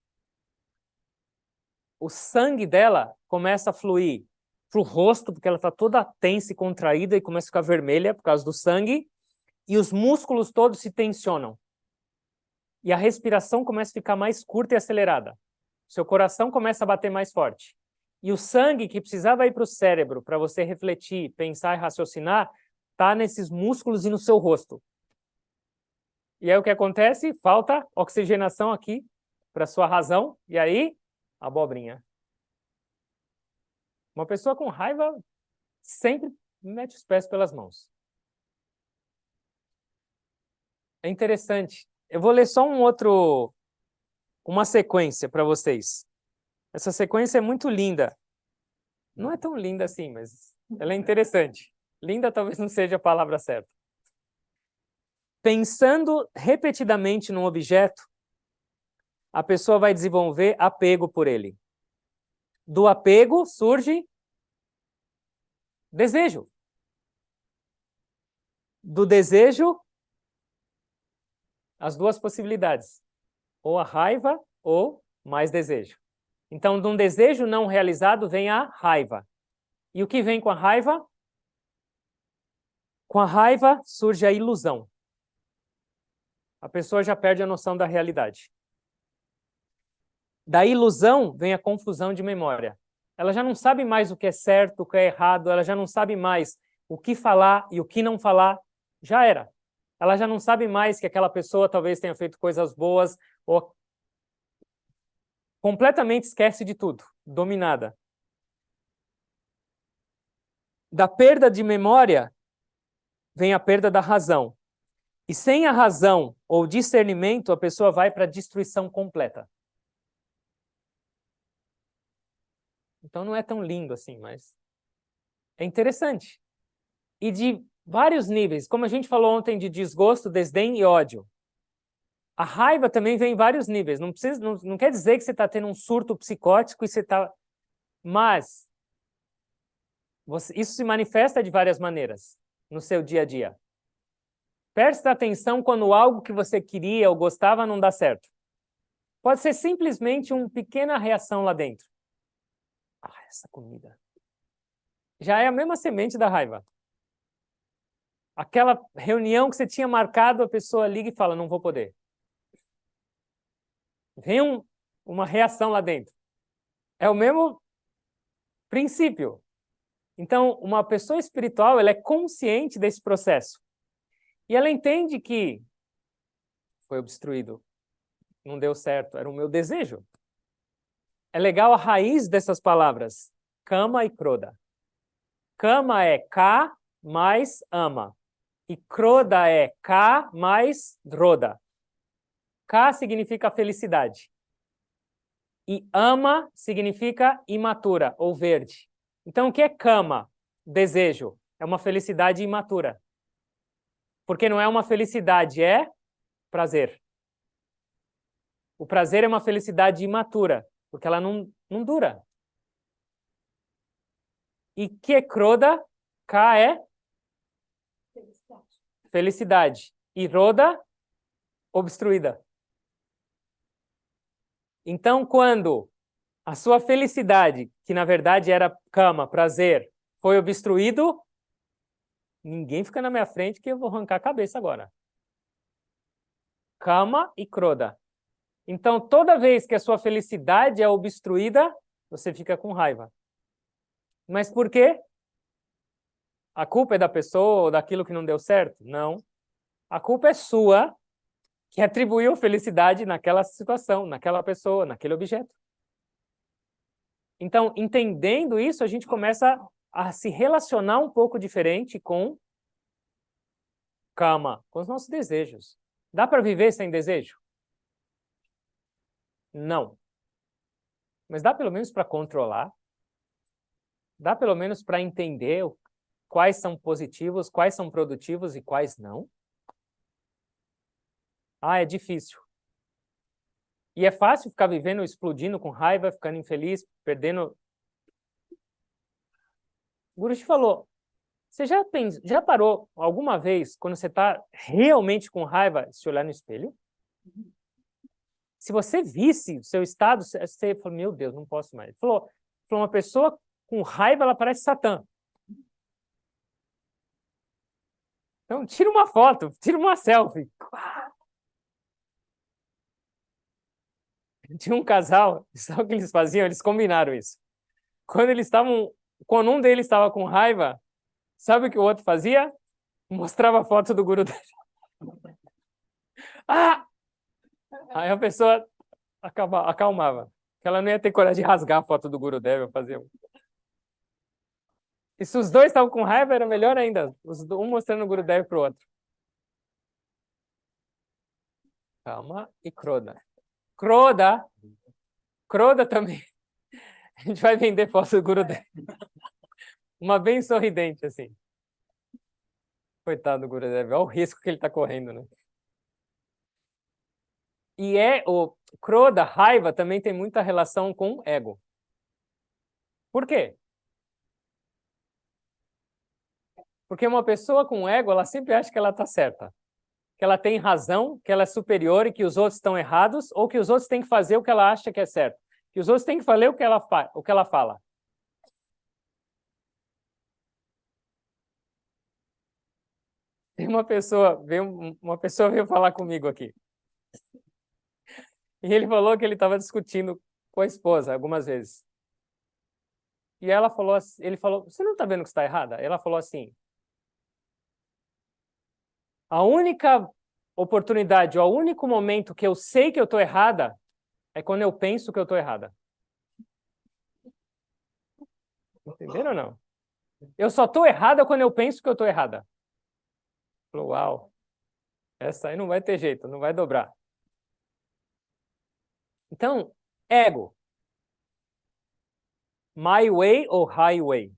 o sangue dela começa a fluir para o rosto, porque ela está toda tensa e contraída e começa a ficar vermelha por causa do sangue, e os músculos todos se tensionam. E a respiração começa a ficar mais curta e acelerada. Seu coração começa a bater mais forte. E o sangue que precisava ir para o cérebro para você refletir, pensar e raciocinar, está nesses músculos e no seu rosto. E aí o que acontece? Falta oxigenação aqui para sua razão, e aí, abobrinha. Uma pessoa com raiva sempre mete os pés pelas mãos. É interessante. Eu vou ler só uma sequência para vocês. Essa sequência é muito linda. Não é tão linda assim, mas ela é interessante. Linda talvez não seja a palavra certa. Pensando repetidamente num objeto, a pessoa vai desenvolver apego por ele. Do apego surge desejo. Do desejo, as duas possibilidades. Ou a raiva ou mais desejo. Então, de um desejo não realizado vem a raiva. E o que vem com a raiva? Com a raiva surge a ilusão. A pessoa já perde a noção da realidade. Da ilusão vem a confusão de memória. Ela já não sabe mais o que é certo, o que é errado, ela já não sabe mais o que falar e o que não falar. Já era. Ela já não sabe mais que aquela pessoa talvez tenha feito coisas boas ou completamente esquece de tudo, dominada. Da perda de memória vem a perda da razão. E sem a razão ou discernimento, a pessoa vai para a destruição completa. Então não é tão lindo assim, mas é interessante. E de vários níveis, como a gente falou ontem de desgosto, desdém e ódio. A raiva também vem em vários níveis. Não quer dizer que você está tendo um surto psicótico e você está... Mas isso se manifesta de várias maneiras no seu dia a dia. Preste atenção quando algo que você queria ou gostava não dá certo. Pode ser simplesmente uma pequena reação lá dentro. Ah, essa comida. Já é a mesma semente da raiva. Aquela reunião que você tinha marcado, a pessoa liga e fala, não vou poder. Vem uma reação lá dentro. É o mesmo princípio. Então, uma pessoa espiritual, ela é consciente desse processo. E ela entende que foi obstruído, não deu certo, era o meu desejo. É legal a raiz dessas palavras, kama e kroda. Kama é ka mais ama. E kroda é ka mais droda. Ka significa felicidade. E ama significa imatura, ou verde. Então, o que é kama? Desejo. É uma felicidade imatura. Porque não é uma felicidade, é prazer. O prazer é uma felicidade imatura, porque ela não dura. E que é kroda? Ka é felicidade. E roda, obstruída. Então, quando a sua felicidade, que na verdade era kama, prazer, foi obstruído, ninguém fica na minha frente que eu vou arrancar a cabeça agora. Kama e kroda. Então, toda vez que a sua felicidade é obstruída, você fica com raiva. Mas por quê? A culpa é da pessoa ou daquilo que não deu certo? Não. A culpa é sua, que atribuiu felicidade naquela situação, naquela pessoa, naquele objeto. Então, entendendo isso, a gente começa a se relacionar um pouco diferente com, calma, com os nossos desejos. Dá para viver sem desejo? Não. Mas dá pelo menos para controlar. Dá pelo menos para entender quais são positivos, quais são produtivos e quais não. Ah, é difícil. E é fácil ficar vivendo, explodindo com raiva, ficando infeliz, perdendo. O Guru te falou, você já parou alguma vez, quando você está realmente com raiva, se olhar no espelho? Se você visse o seu estado, você fala, meu Deus, não posso mais. Ele falou, uma pessoa com raiva, ela parece Satã. Então, tira uma foto, tira uma selfie. Tinha um casal, sabe o que eles faziam? Eles combinaram isso. Quando um deles estava com raiva, sabe o que o outro fazia? Mostrava a foto do guru dele. Ah! Aí a pessoa acalmava. Ela não ia ter coragem de rasgar a foto do guru dela, fazer. E se os dois estavam com raiva, era melhor ainda. Um mostrando o guru dela para o outro. Calma. E Kroda. Kroda também. A gente vai vender foto do guru dela. Uma bem sorridente, assim. Coitado do Gurudev, olha o risco que ele está correndo, né? E o Kroda, raiva, também tem muita relação com ego. Por quê? Porque uma pessoa com ego, ela sempre acha que ela está certa. Que ela tem razão, que ela é superior e que os outros estão errados, ou que os outros têm que fazer o que ela acha que é certo. Que os outros têm que fazer o que ela fala. Tem uma pessoa veio falar comigo aqui. E ele falou que ele estava discutindo com a esposa algumas vezes. E ele falou, você não está vendo que está errada? Ela falou assim, a única oportunidade, o único momento que eu sei que eu estou errada é quando eu penso que eu estou errada. Entenderam ou não? Eu só estou errada quando eu penso que eu estou errada. Falou, uau, essa aí não vai ter jeito, não vai dobrar. Então, ego. My way ou highway?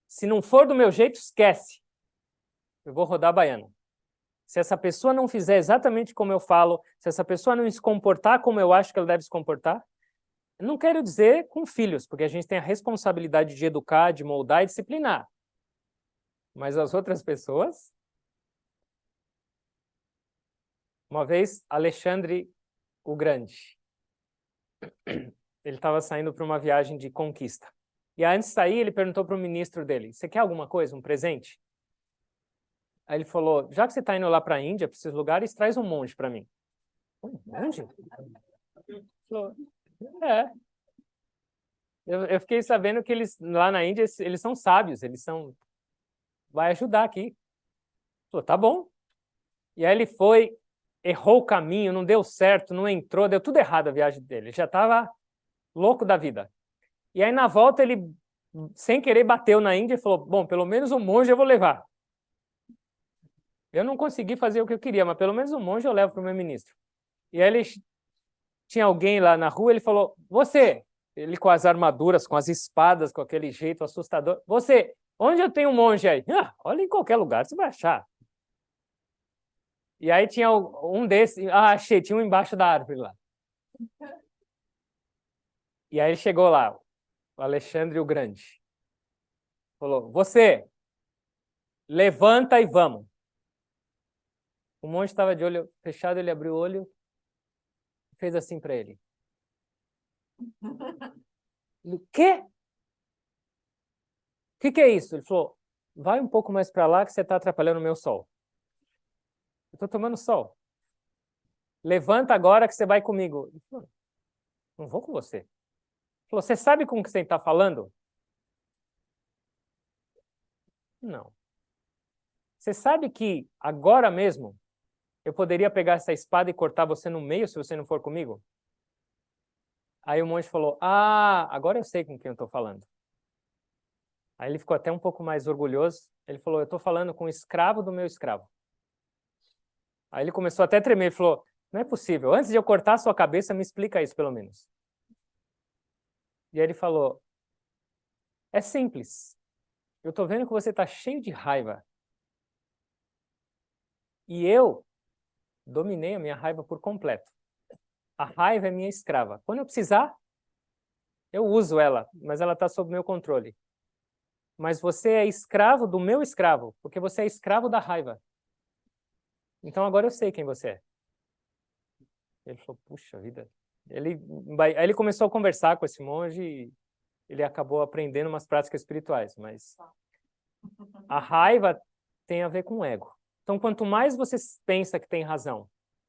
Se não for do meu jeito, esquece. Eu vou rodar a baiana. Se essa pessoa não fizer exatamente como eu falo, se essa pessoa não se comportar como eu acho que ela deve se comportar, não quero dizer com filhos, porque a gente tem a responsabilidade de educar, de moldar e disciplinar. Mas as outras pessoas... Uma vez, Alexandre o Grande, ele estava saindo para uma viagem de conquista. E antes de sair, ele perguntou para o ministro dele, você quer alguma coisa, um presente? Aí ele falou, já que você está indo lá para a Índia, para esses lugares, traz um monge para mim. Um monge? Ele falou, é. Eu fiquei sabendo que eles, lá na Índia, eles são sábios, vai ajudar aqui. Ele falou, tá bom. E aí ele foi, errou o caminho, não deu certo, não entrou, deu tudo errado a viagem dele. Ele já estava louco da vida. E aí na volta ele, sem querer, bateu na Índia e falou, bom, pelo menos um monge eu vou levar. Eu não consegui fazer o que eu queria, mas pelo menos um monge eu levo para o meu ministro. E aí tinha alguém lá na rua, ele falou, você, ele com as armaduras, com as espadas, com aquele jeito assustador, você, onde eu tenho um monge aí? Ah, olha em qualquer lugar, você vai achar. E aí tinha um desses, achei, tinha um embaixo da árvore lá. E aí ele chegou lá, o Alexandre o Grande. Falou, você, levanta e vamos. O monge estava de olho fechado, ele abriu o olho e fez assim para ele. O quê? O que é isso? Ele falou, vai um pouco mais para lá que você está atrapalhando o meu sol. Eu estou tomando sol. levanta agora que você vai comigo. Ele falou, não vou com você. Ele falou, você sabe com o que você está falando? Não. Você sabe que agora mesmo eu poderia pegar essa espada e cortar você no meio se você não for comigo? Aí o monge falou, agora eu sei com quem eu estou falando. Aí ele ficou até um pouco mais orgulhoso. Ele falou, eu estou falando com o escravo do meu escravo. Aí ele começou até a tremer. Ele falou, não é possível. Antes de eu cortar a sua cabeça, me explica isso, pelo menos. E aí ele falou, é simples. Eu estou vendo que você está cheio de raiva. E eu dominei a minha raiva por completo. A raiva é minha escrava. Quando eu precisar, eu uso ela, mas ela está sob meu controle. Mas você é escravo do meu escravo, porque você é escravo da raiva. Então agora eu sei quem você é. Ele falou, puxa vida. Aí ele começou a conversar com esse monge e ele acabou aprendendo umas práticas espirituais, mas a raiva tem a ver com o ego. Então, quanto mais você pensa que tem razão,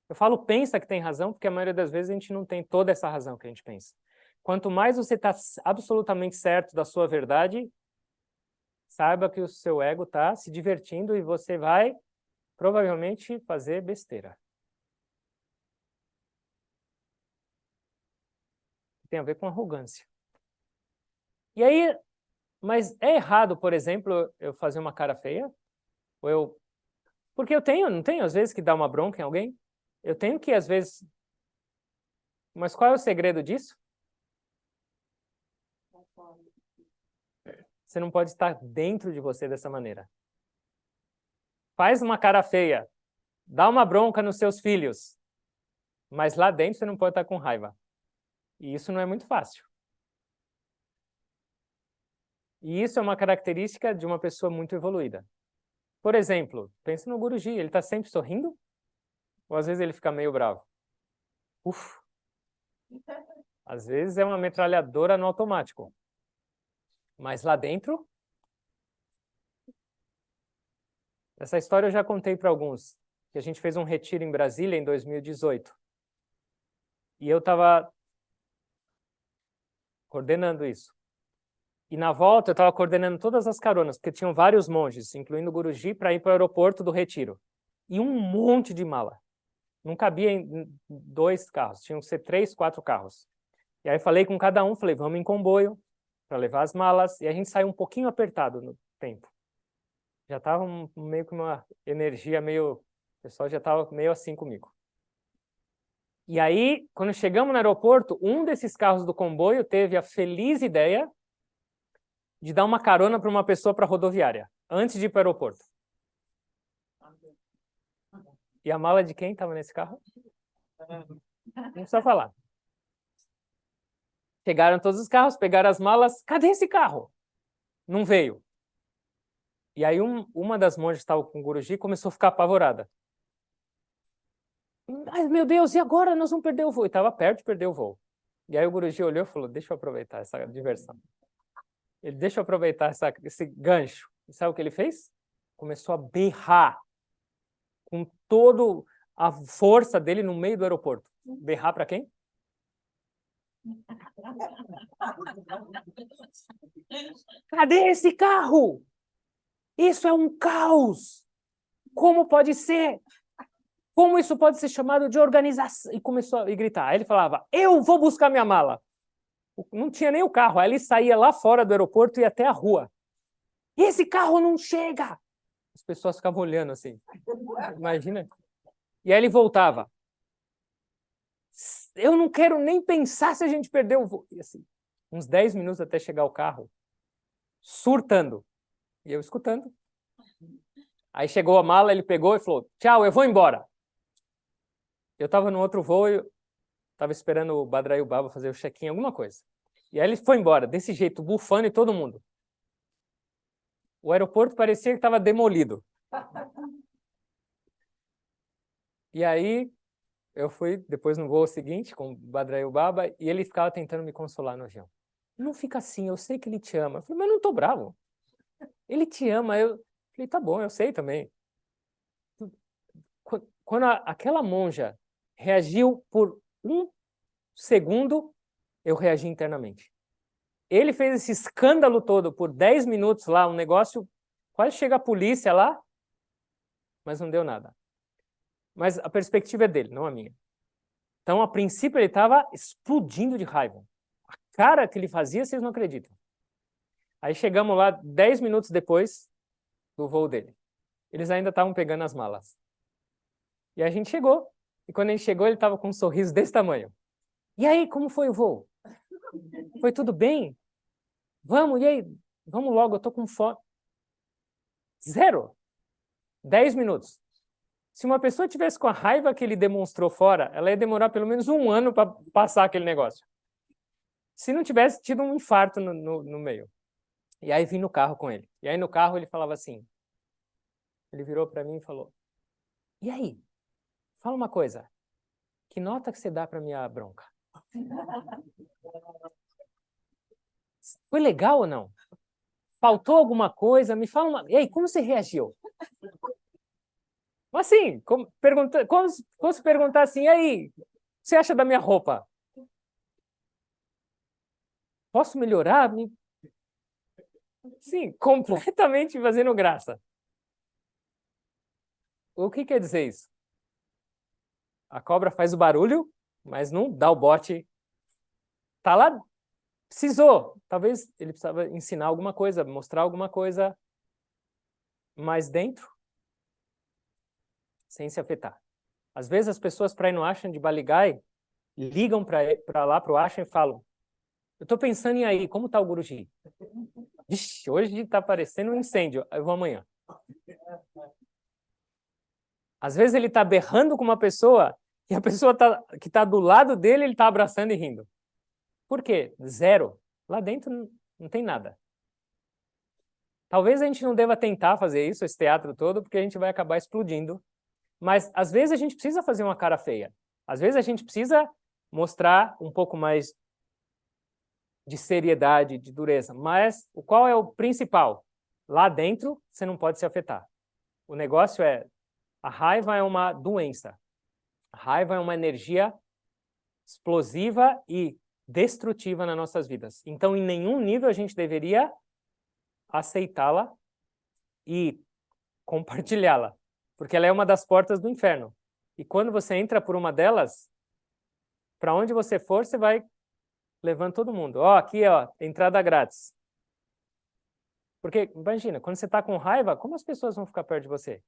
eu falo pensa que tem razão, porque a maioria das vezes a gente não tem toda essa razão que a gente pensa. Quanto mais você está absolutamente certo da sua verdade, saiba que o seu ego está se divertindo e você vai provavelmente fazer besteira. Tem a ver com arrogância. E aí, mas é errado, por exemplo, eu fazer uma cara feia? Porque eu tenho, não tenho às vezes que dar uma bronca em alguém? Eu tenho que às vezes... Mas qual é o segredo disso? Você não pode estar dentro de você dessa maneira. Faz uma cara feia, dá uma bronca nos seus filhos, mas lá dentro você não pode estar com raiva. E isso não é muito fácil. E isso é uma característica de uma pessoa muito evoluída. Por exemplo, pensa no Guruji, ele está sempre sorrindo? Ou às vezes ele fica meio bravo? Uf! Às vezes é uma metralhadora no automático. Mas lá dentro... Essa história eu já contei para alguns. Que a gente fez um retiro em Brasília em 2018. E eu estava coordenando isso. E na volta eu estava coordenando todas as caronas, porque tinham vários monges, incluindo o Guruji, para ir para o aeroporto do retiro. E um monte de mala. Não cabia em 2 carros, tinham que ser 3, 4 carros. E aí falei com cada um, falei, vamos em comboio para levar as malas. E a gente saiu um pouquinho apertado no tempo. Já estava meio com uma energia meio... O pessoal já estava meio assim comigo. E aí, quando chegamos no aeroporto, um desses carros do comboio teve a feliz ideia de dar uma carona para uma pessoa para a rodoviária, antes de ir para o aeroporto. E a mala de quem estava nesse carro? Não precisa falar. Pegaram todos os carros, pegaram as malas. Cadê esse carro? Não veio. E aí uma das monjas que estava com o Guruji começou a ficar apavorada. Ai, meu Deus, e agora nós vamos perder o voo? E estava perto de perder o voo. E aí o Guruji olhou e falou, deixa eu aproveitar essa diversão. Ele, deixa eu aproveitar esse gancho. E sabe o que ele fez? Começou a berrar com toda a força dele no meio do aeroporto. Berrar para quem? Cadê esse carro? Isso é um caos! Como pode ser? Como isso pode ser chamado de organização? E começou a gritar. Aí ele falava, eu vou buscar minha mala. Não tinha nem o carro. Aí ele saía lá fora do aeroporto e ia até a rua. E esse carro não chega! As pessoas ficavam olhando assim. Imagina. E aí ele voltava. Eu não quero nem pensar se a gente perdeu o voo. E assim, uns 10 minutos até chegar o carro, surtando. E eu escutando. Aí chegou a mala, ele pegou e falou, tchau, eu vou embora. Eu estava no outro voo e estava esperando o Bhadrayu Baba fazer o check-in, alguma coisa. E aí ele foi embora, desse jeito, bufando em todo mundo. O aeroporto parecia que estava demolido. E aí eu fui depois no voo seguinte com o Bhadrayu Baba e ele ficava tentando me consolar no avião. Não fica assim, eu sei que ele te ama. Eu falei, mas eu não estou bravo. Ele te ama. Eu falei, tá bom, eu sei também. Quando aquela monja reagiu por 1 segundo, eu reagi internamente. Ele fez esse escândalo todo por 10 minutos lá, um negócio, quase chega a polícia lá, mas não deu nada. Mas a perspectiva é dele, não a minha. Então, a princípio, ele estava explodindo de raiva. A cara que ele fazia, vocês não acreditam. Aí chegamos lá 10 minutos depois do voo dele. Eles ainda estavam pegando as malas. E a gente chegou. E quando a gente chegou, ele estava com um sorriso desse tamanho. E aí, como foi o voo? Foi tudo bem? Vamos, e aí? Vamos logo, eu tô com fome. 0. 10 minutos. Se uma pessoa tivesse com a raiva que ele demonstrou fora, ela ia demorar pelo menos 1 ano para passar aquele negócio. Se não tivesse tido um infarto no meio. E aí vim no carro com ele. E aí no carro ele falava assim, ele virou para mim e falou, e aí? Fala uma coisa, que nota que você dá para minha bronca? Foi legal ou não? Faltou alguma coisa? Me fala uma... E aí, como você reagiu? Assim, como se perguntar assim, e aí, o que você acha da minha roupa? Posso melhorar? Sim, completamente fazendo graça. O que quer dizer isso? A cobra faz o barulho, mas não dá o bote. Tá lá, precisou. Talvez ele precisava ensinar alguma coisa, mostrar alguma coisa mais dentro, sem se afetar. Às vezes as pessoas para ir no ashram de Baligai ligam para lá para o ashram e falam, eu estou pensando em aí, como está o Guruji? Vixe, hoje está parecendo um incêndio, eu vou amanhã. Às vezes ele está berrando com uma pessoa e a pessoa que está do lado dele, ele está abraçando e rindo. Por quê? 0. Lá dentro não tem nada. Talvez a gente não deva tentar fazer isso, esse teatro todo, porque a gente vai acabar explodindo. Mas às vezes a gente precisa fazer uma cara feia. Às vezes a gente precisa mostrar um pouco mais de seriedade, de dureza. Mas qual é o principal? Lá dentro, você não pode se afetar. O negócio é, a raiva é uma doença. A raiva é uma energia explosiva e destrutiva nas nossas vidas. Então, em nenhum nível a gente deveria aceitá-la e compartilhá-la, porque ela é uma das portas do inferno. E quando você entra por uma delas, para onde você for, você vai levando todo mundo. Ó, aqui, ó, entrada grátis. Porque, imagina, quando você está com raiva, como as pessoas vão ficar perto de você?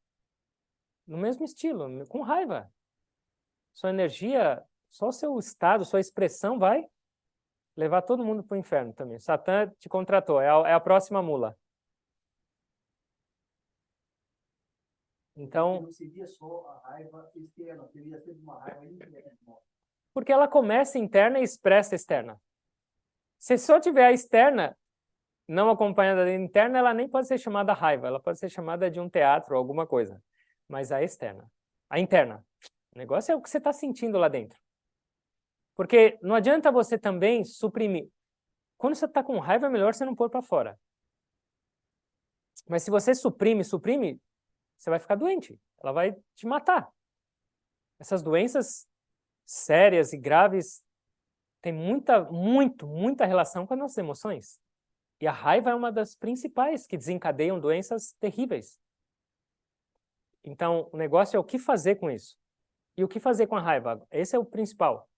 No mesmo estilo, com raiva. Sua energia, só o seu estado, sua expressão vai levar todo mundo para o inferno também. Satã te contratou, é a próxima mula. Então, não seria só a raiva externa, teria sido uma raiva interna. porque ela começa interna e expressa externa. Se só tiver a externa, não acompanhada da interna, ela nem pode ser chamada raiva, ela pode ser chamada de um teatro ou alguma coisa. Mas a externa, a interna, o negócio é o que você está sentindo lá dentro. Porque não adianta você também suprimir. Quando você está com raiva, é melhor você não pôr para fora. Mas se você suprime, você vai ficar doente. Ela vai te matar. Essas doenças sérias e graves têm muita relação com as nossas emoções. E a raiva é uma das principais que desencadeiam doenças terríveis. Então, o negócio é o que fazer com isso. E o que fazer com a raiva? Esse é o principal.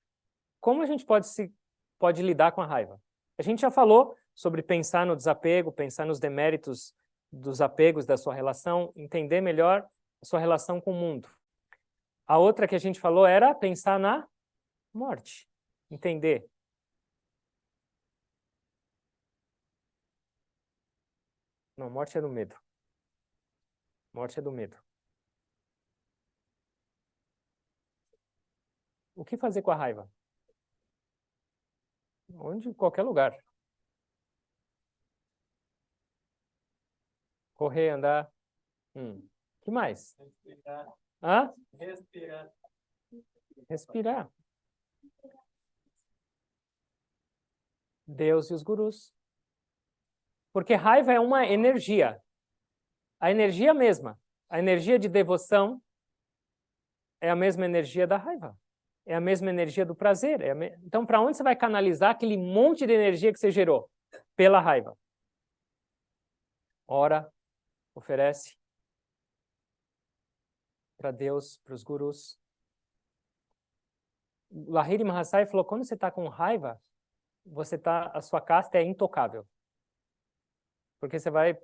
Como a gente pode lidar com a raiva? A gente já falou sobre pensar no desapego, pensar nos deméritos dos apegos da sua relação, entender melhor a sua relação com o mundo. A outra que a gente falou era pensar na morte, entender. Não, morte é do medo. Morte é do medo. O que fazer com a raiva? Onde? Em qualquer lugar. Correr, andar. Que mais? Respirar. Hã? Respirar. Respirar. Deus e os gurus. Porque raiva é uma energia. A energia mesma. A energia de devoção é a mesma energia da raiva. É a mesma energia do prazer. Então, para onde você vai canalizar aquele monte de energia que você gerou? Pela raiva. Ora, oferece para Deus, para os gurus. Lahiri Mahasaya falou, quando você está com raiva, a sua casta é intocável. Porque você vai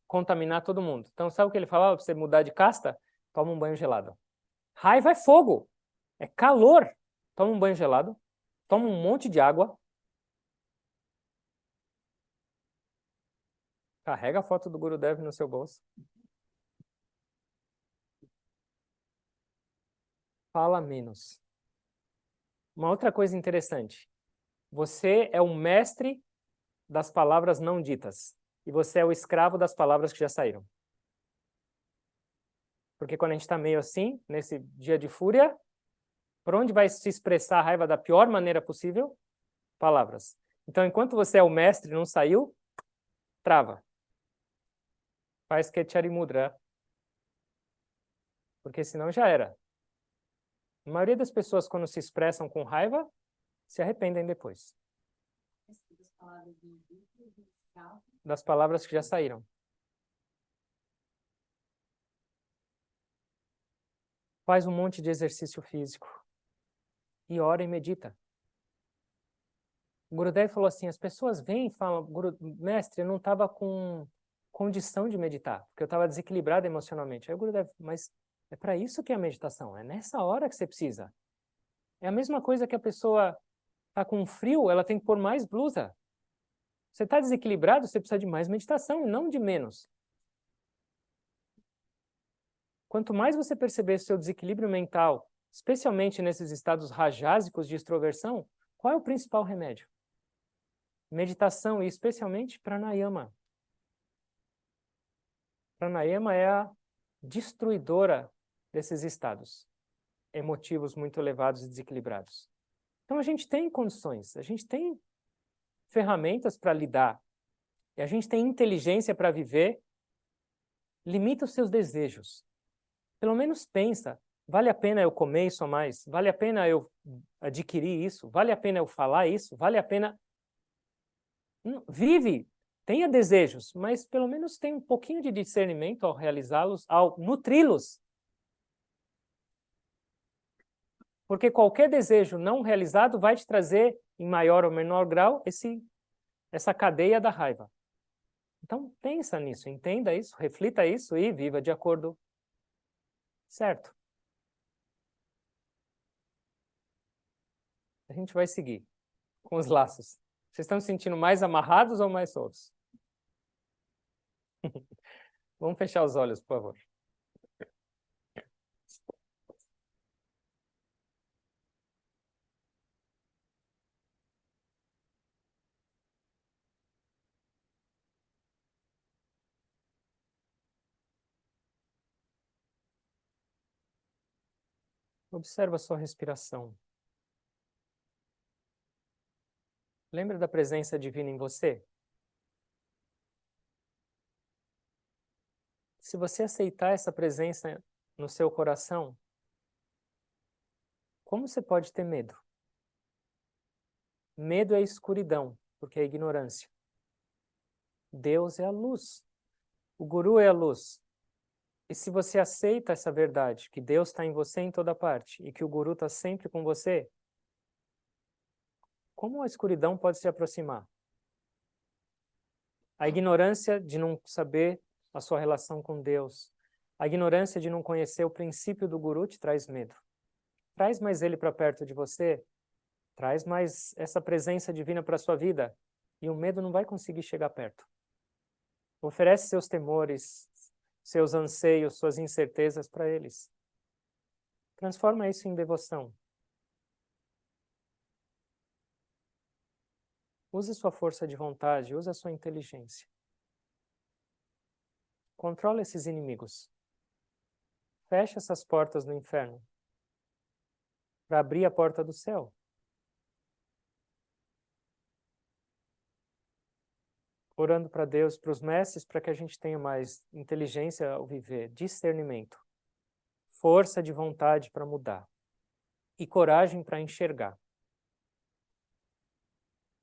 contaminar todo mundo. Então, sabe o que ele falava para você mudar de casta? Toma um banho gelado. Raiva é fogo, é calor. Toma um banho gelado, toma um monte de água, carrega a foto do Gurudev no seu bolso. Fala menos. Uma outra coisa interessante. Você é o mestre das palavras não ditas. E você é o escravo das palavras que já saíram. Porque quando a gente está meio assim, nesse dia de fúria, por onde vai se expressar a raiva da pior maneira possível? Palavras. Então, enquanto você é o mestre e não saiu, trava. Faz Ketchari Mudra. Porque senão já era. A maioria das pessoas, quando se expressam com raiva, se arrependem depois. Das palavras que já saíram. Faz um monte de exercício físico. E ora e medita. O Gurudev falou assim, as pessoas vêm e falam, mestre, eu não estava com condição de meditar, porque eu estava desequilibrado emocionalmente. Aí o Gurudev, mas é para isso que é a meditação, é nessa hora que você precisa. É a mesma coisa que a pessoa está com frio, ela tem que pôr mais blusa. Você está desequilibrado, você precisa de mais meditação e não de menos. Quanto mais você perceber seu desequilíbrio mental, especialmente nesses estados rajásicos de extroversão, qual é o principal remédio? Meditação e especialmente pranayama. Pranayama é a destruidora desses estados emotivos muito elevados e desequilibrados. Então a gente tem condições, a gente tem ferramentas para lidar, e a gente tem inteligência para viver. Limita os seus desejos. Pelo menos pensa, vale a pena eu comer isso a mais? Vale a pena eu adquirir isso? Vale a pena eu falar isso? Vale a pena... Vive, tenha desejos, mas pelo menos tenha um pouquinho de discernimento ao realizá-los, ao nutri-los. Porque qualquer desejo não realizado vai te trazer, em maior ou menor grau, essa cadeia da raiva. Então, pensa nisso, entenda isso, reflita isso e viva de acordo certo. A gente vai seguir com os laços. Vocês estão se sentindo mais amarrados ou mais soltos? Vamos fechar os olhos, por favor. Observa a sua respiração. Lembra da presença divina em você? Se você aceitar essa presença no seu coração, como você pode ter medo? Medo é escuridão, porque é ignorância. Deus é a luz. O Guru é a luz. E se você aceita essa verdade, que Deus está em você em toda parte, e que o Guru está sempre com você, como a escuridão pode se aproximar? A ignorância de não saber a sua relação com Deus, a ignorância de não conhecer o princípio do Guru te traz medo. Traz mais ele para perto de você, traz mais essa presença divina para a sua vida, e o medo não vai conseguir chegar perto. Oferece seus temores, seus anseios, suas incertezas para eles. Transforma isso em devoção. Use sua força de vontade, use a sua inteligência. Controla esses inimigos. Fecha essas portas do inferno para abrir a porta do céu. Orando para Deus, para os mestres, para que a gente tenha mais inteligência ao viver, discernimento, força de vontade para mudar. e coragem para enxergar.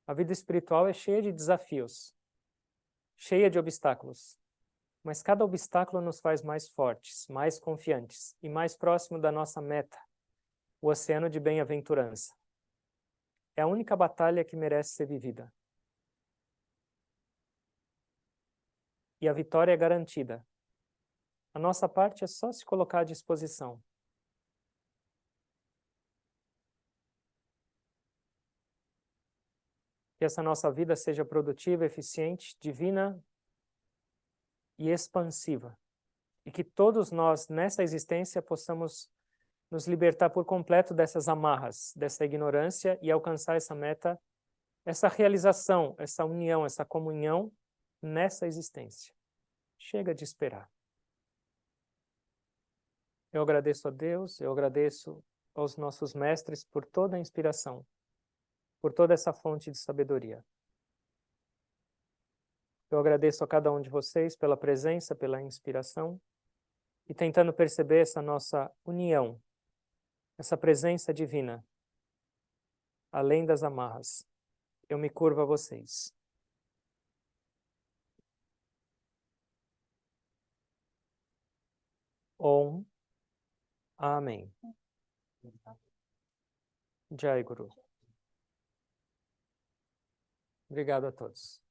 A vida espiritual é cheia de desafios, cheia de obstáculos, mas cada obstáculo nos faz mais fortes, mais confiantes e mais próximo da nossa meta, o oceano de bem-aventurança. É a única batalha que merece ser vivida. E a vitória é garantida. A nossa parte é só se colocar à disposição. Que essa nossa vida seja produtiva, eficiente, divina e expansiva. E que todos nós, nessa existência, possamos nos libertar por completo dessas amarras, dessa ignorância e alcançar essa meta, essa realização, essa união, essa comunhão nessa existência. Chega de esperar. Eu agradeço a Deus, eu agradeço aos nossos mestres por toda a inspiração, por toda essa fonte de sabedoria. Eu agradeço a cada um de vocês pela presença, pela inspiração e tentando perceber essa nossa união, essa presença divina, além das amarras. Eu me curvo a vocês. Om. Amém. Jai Guru. Obrigado a todos.